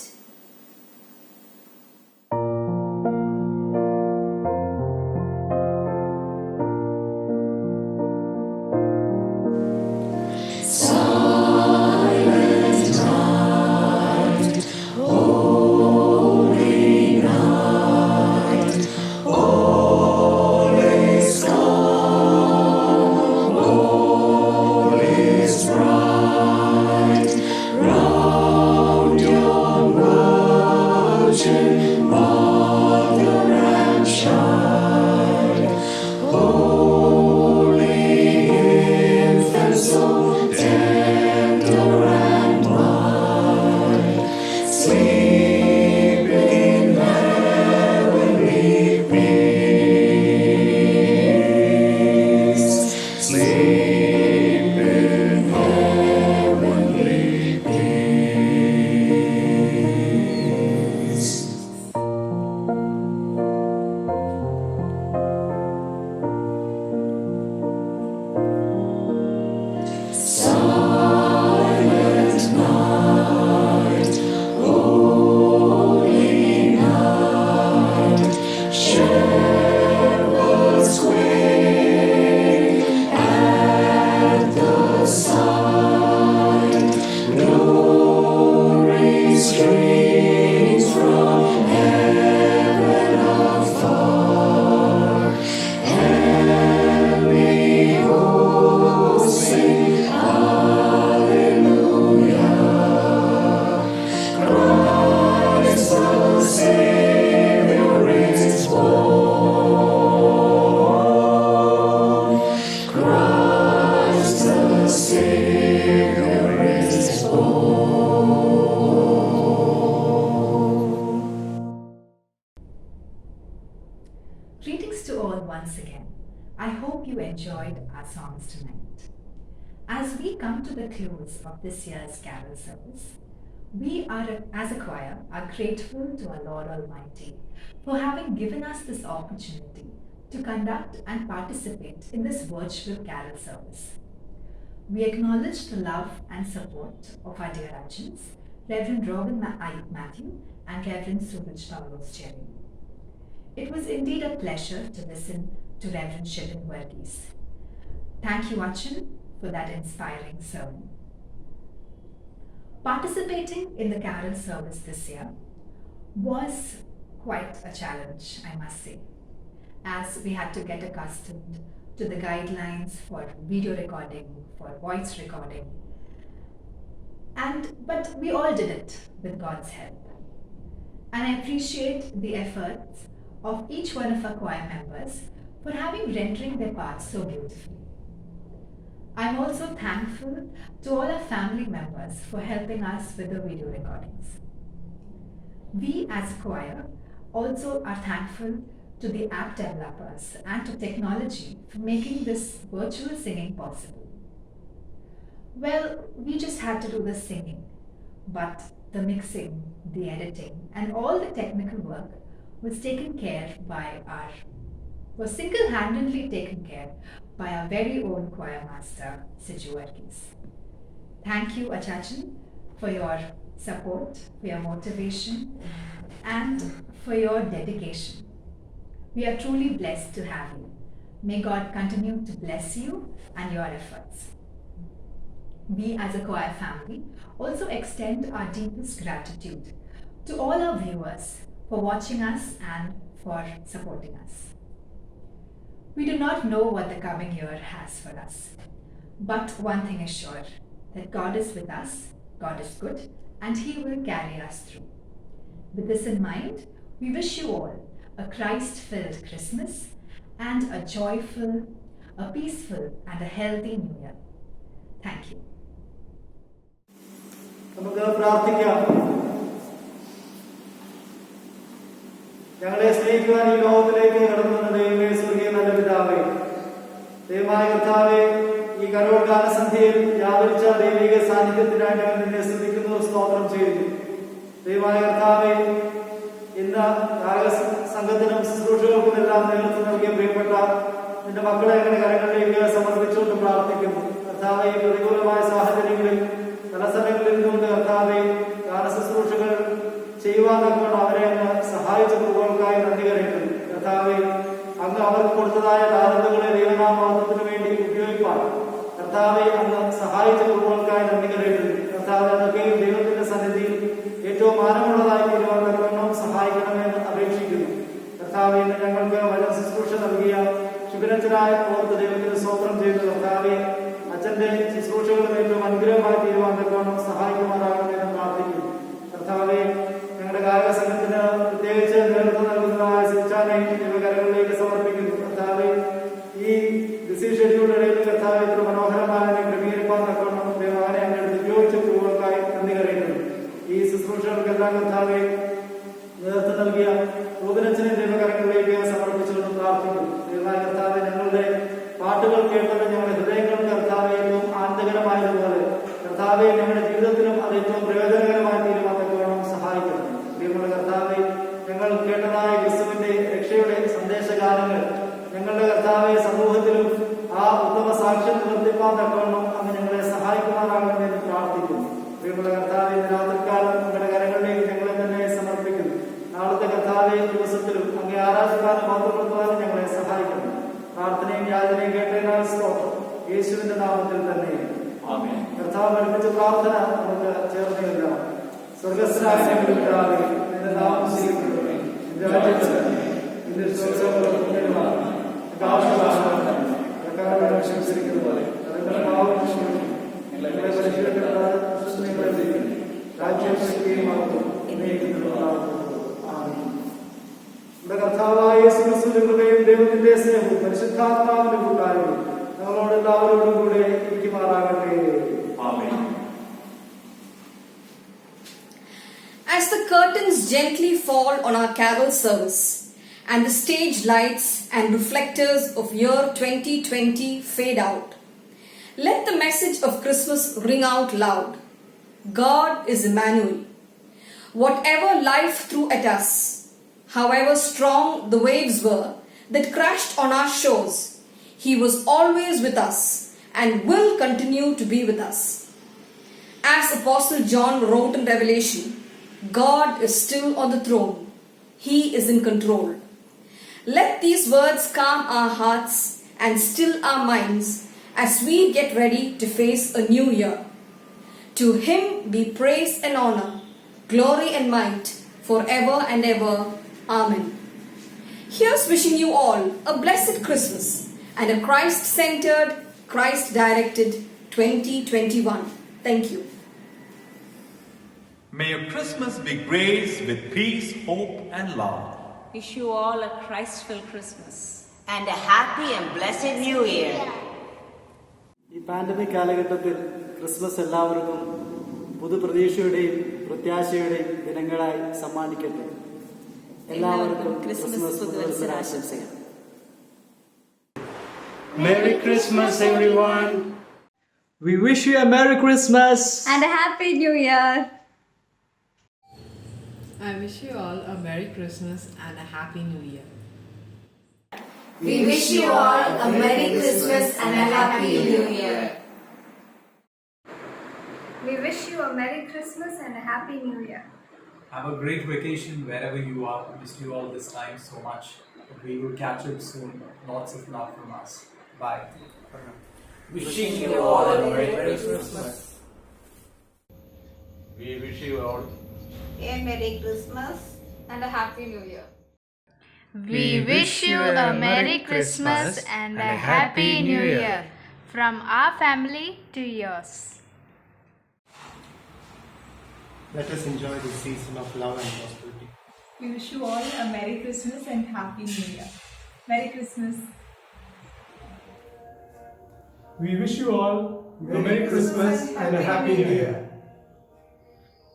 Greetings to all once again. I hope you enjoyed our songs tonight. As we come to the close of this year's carol service, we as a choir are grateful to our Lord Almighty for having given us this opportunity to conduct and participate in this virtual carol service. We acknowledge the love and support of our dear agents, Reverend Robin Matthew and Reverend Suraj Paulos Cherry. It was indeed a pleasure to listen to Reverend Shivan Verghese. Thank you, Achan, for that inspiring sermon. Participating in the carol service this year was quite a challenge, I must say, as we had to get accustomed to the guidelines for video recording, for voice recording. But we all did it with God's help. And I appreciate the efforts of each one of our choir members for rendering their parts so beautifully. I'm also thankful to all our family members for helping us with the video recordings. We as a choir also are thankful to the app developers and to technology for making this virtual singing possible. Well, we just had to do the singing, but the mixing, the editing, and all the technical work was single-handedly taken care by our very own choir master, Siju Varghese. Thank you, Achachan, for your support, for your motivation, and for your dedication. We are truly blessed to have you. May God continue to bless you and your efforts. We as a choir family also extend our deepest gratitude to all our viewers for watching us and for supporting us. We do not know what the coming year has for us, but one thing is sure, that God is with us, God is good, and He will carry us through. With this in mind, we wish you all a Christ-filled Christmas and a joyful, a peaceful, and a healthy New Year. Thank you. നമുക്ക് പ്രാർത്ഥിക്കാം. ഞങ്ങളെ സ്നേഹിക്കുവാൻ ഈ ലോകത്തിലേക്ക് കടന്നു വന്ന ദൈവമേ, സ്വർഗീയ നല്ല പിതാവേ, ദൈവമായ കർത്താവേ, ഈ കരോൾ ഗാനസന്ധ്യയിൽ വ്യാപരിച്ച ദൈവിക സാന്നിധ്യത്തിനായി ഞങ്ങൾ നിന്നെ സ്തുതിക്കുന്നു, സ്തോത്രം ചെയ്യുന്നു. ദൈവമായ കർത്താവേ, ഇന്ന് സംഘത്തിനും ശുശ്രൂഷകൾക്കും എല്ലാം നേതൃത്വം നൽകിയ പ്രിയപ്പെട്ട നിന്റെ മക്കളെ ഞങ്ങളുടെ കരങ്ങളിലേക്ക് സമർപ്പിച്ചുകൊണ്ട് പ്രാർത്ഥിക്കുന്നു. കർത്താവേ, ഈ പ്രതികൂലമായ സാഹചര്യങ്ങളിൽ പല സ്ഥലങ്ങളിൽ നിന്നുകൊണ്ട് കർത്താവെ ഗാനശുശ്രൂഷകൾ ചെയ്യുവാൻ തക്കവണ്ണം അവരെ അങ്ങ് സഹായിച്ച കൃപകൾക്കായി നന്ദി കരയുന്നു. കർത്താവെ, അങ്ങ് അവർക്ക് കൊടുത്തതായ താലന്തുകളെ ദൈവനാമത്തിന് വേണ്ടി ഉപയോഗിപ്പാൻ കർത്താവെ അങ്ങ് സഹായിച്ച കൃപകൾക്കായി നന്ദി കരയുന്നു. കർത്താവെ, അതൊക്കെയും ദൈവത്തിന്റെ സന്നിധിയിൽ ഏറ്റവും മാനമുള്ളതായി തീരുവാൻ തക്കവണ്ണം സഹായിക്കണമെന്ന് അപേക്ഷിക്കുന്നു. കർത്താവെ, ഇന്ന് ഞങ്ങൾക്ക് വചന ശുശ്രൂഷ നൽകിയ ശുഭരഞ്ജനായ ഓർത്ത് ദൈവത്തിന് സ്തോത്രം ചെയ്യുന്നു. കർത്താവെ, അച്ഛന്റെ ശുശ്രൂഷകളും ഏറ്റവും അനുഗ്രഹമായി തീരുവാൻ തക്കവണ്ണം സഹായിക്കുമാറാകണമെന്ന് പ്രാർത്ഥിക്കുന്നു. കർത്താവെ, ഞങ്ങളുടെ ഗായക സംഘത്തിന് പ്രത്യേകിച്ച് നേതൃത്വം നൽകുന്നതായ സിച്ചാനെ ദൈവകരങ്ങളിലേക്ക് സമർപ്പിക്കുന്നു. കർത്താവെ, ഈ ബിസി ഷെഡ്യൂളിനിടയിൽ കർത്താവെ ഇത്ര മനോഹരമായ ക്രമീകരിക്കാൻ തക്കവണ്ണം ദൈവനെ അങ്ങനെ ഉപയോഗിച്ച പൂർവ്വക്കായി നന്ദി കരയുന്നു. ഈ ശുശ്രൂഷകൾക്കെല്ലാം കർത്താവെ നേതൃത്വം നൽകിയ ഉപനച്ചനെ ദൈവകരങ്ങളിലേക്ക് സമർപ്പിച്ചുകൊണ്ട് പ്രാർത്ഥിക്കുന്നു. ദൈവമായ കർത്താവെ, ഞങ്ങളുടെ പാട്ടുകൾ കേട്ടത് ഞങ്ങളുടെ ഹൃദയങ്ങൾക്ക് കർത്താവെ ഏറ്റവും ആനന്ദകരമായതുപോലെ കർത്താവെ ഞങ്ങളുടെ ജീവിതത്തിലും അത് ഏറ്റവും പ്രയോജനകരമായി തീരുമാൻ തക്കവണ്ണം സഹായിക്കണം. പ്രിയമുള്ള കർത്താവെ, ഞങ്ങൾ കേട്ടതായ ക്രിസ്തുവിന്റെ രക്ഷയുടെ സന്ദേശഗാനങ്ങൾ ഞങ്ങളുടെ കർത്താവെ സമൂഹത്തിലും ആ ഉത്തമ സാക്ഷ്യം നിവർത്തിപ്പാൻ തക്കവണ്ണം അങ്ങ് ഞങ്ങളെ സഹായിക്കുവാനാകണമെന്ന് പ്രാർത്ഥിക്കുന്നു. പ്രിയമുള്ള കർത്താവെ, രാത്രിക്കാലം ഞങ്ങളുടെ കരങ്ങളിലേക്ക് ഞങ്ങളെ തന്നെ സമർപ്പിക്കുന്നു. നാളത്തെ കർത്താവെ ദിവസത്തിലും അങ്ങേ ആരാധിക്കാനും മാത്രപ്പെടുത്തുവാനും ഞങ്ങളെ സഹായിക്കണം. പ്രാർത്ഥനയും യാചനയും കേട്ടതിനാൽ സ്തോത്രം. യേശുവിന്റെ നാമത്തിൽ തന്നെ ആമേൻ. കർത്താവ് പഠിപ്പിച്ച പ്രാർത്ഥന നമുക്ക് ചേർന്നില്ല. സ്വർഗസ്ഥനായ ഞങ്ങളുടെ പിതാവേ, നിന്റെ നാമം സ്വീകരിക്കണമേ. നിന്റെ രാജ്യം വരണമേ. നിന്റെ സ്വർഗ്ഗം പൂർണ്ണമാകണമേ. നിന്റെ ആവശ്യമായ പ്രകാരം ക്ഷമിച്ചിരിക്കുന്നത് പോലെ ഞങ്ങളുടെ പാപം ക്ഷമിക്കണം. ഞങ്ങളെ പരീക്ഷിക്കപ്പെടാതെ ദുഷ്ടതകളെ ചെയ്യണം. രാജ്യം ശക്തിയും മഹത്വവും എന്നേക്കുമുള്ളതാകുന്നു. ആമേൻ. നമ്മുടെ കർത്താവായ യേശുക്രിസ്തുവിന്റെ കൃപയും ദൈവത്തിന്റെ സ്നേഹവും പരിശുദ്ധാത്മാവിന്റെ കൂട്ടായ്മയും ഞങ്ങളോട് എല്ലാവരോടും കൂടെ ഇരിക്കുമാറാകട്ടെ. ആമേൻ. As the curtains gently fall on our carol service and the stage lights and reflectors of year 2020 fade out, let the message of Christmas ring out loud. God is Emmanuel. Whatever life threw at us, however strong the waves were that crashed on our shores, He was always with us and will continue to be with us. As Apostle John wrote in Revelation, God is still on the throne. He is in control. Let these words calm our hearts and still our minds as we get ready to face a new year. To Him be praise and honor, glory and might, forever and ever. Amen. Here's wishing you all a blessed Christmas and a Christ-centered, Christ-directed 2021. Thank you. May your Christmas be graced with peace, hope, and love. Wish you all a Christ-filled Christmas and a happy and blessed New Year. ഈ പാൻഡമിക് കാലഘട്ടത്തിൽ ക്രിസ്മസ് എല്ലാവർക്കും പുതുപ്രതീക്ഷയുടെയും പ്രത്യാശയുടെയും ദിനങ്ങളായി സമ്മാനിക്കട്ടെ. എല്ലാവർക്കും Christmas പുതുവത്സരാശംസകൾ. Merry Christmas, everyone. We wish you a Merry Christmas and a Happy New Year. I wish you all a Merry Christmas and a Happy New Year. We wish you all a Merry Christmas and a Happy New Year. We wish you a Merry Christmas and a Happy New Year. Have a great vacation wherever you are. Missed you all this time so much. We will catch up soon. Lots of love from us. Bye. Wishing you all a Merry Christmas. We wish you all A Merry Christmas and a Happy New Year. We wish you a Merry Christmas and a Happy New Year from our family to yours. Let us enjoy this season of love and prosperity. We wish you all a Merry Christmas and Happy New Year. Merry Christmas. We wish you all a Merry Christmas and a Happy New Year.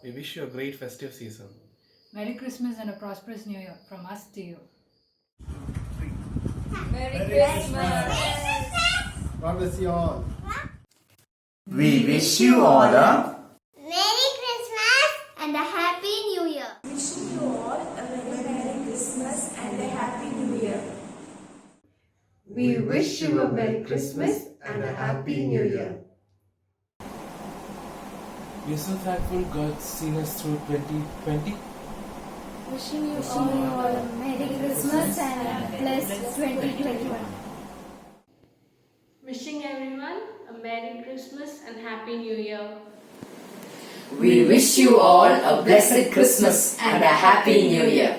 We wish you a great festive season. Merry Christmas and a prosperous New Year from us to you. Merry Christmas. God bless you all. We wish you all a Merry Christmas and a Happy New Year. Wishing you all a very Merry Christmas and a Happy New Year. We wish you a Merry Christmas and a Happy New Year. We are so thankful God's seen us through 2020. Wishing you all a Merry Christmas and a blessed 2021. Wishing everyone a Merry Christmas and Happy New Year. We wish you all a blessed Christmas and a Happy New Year.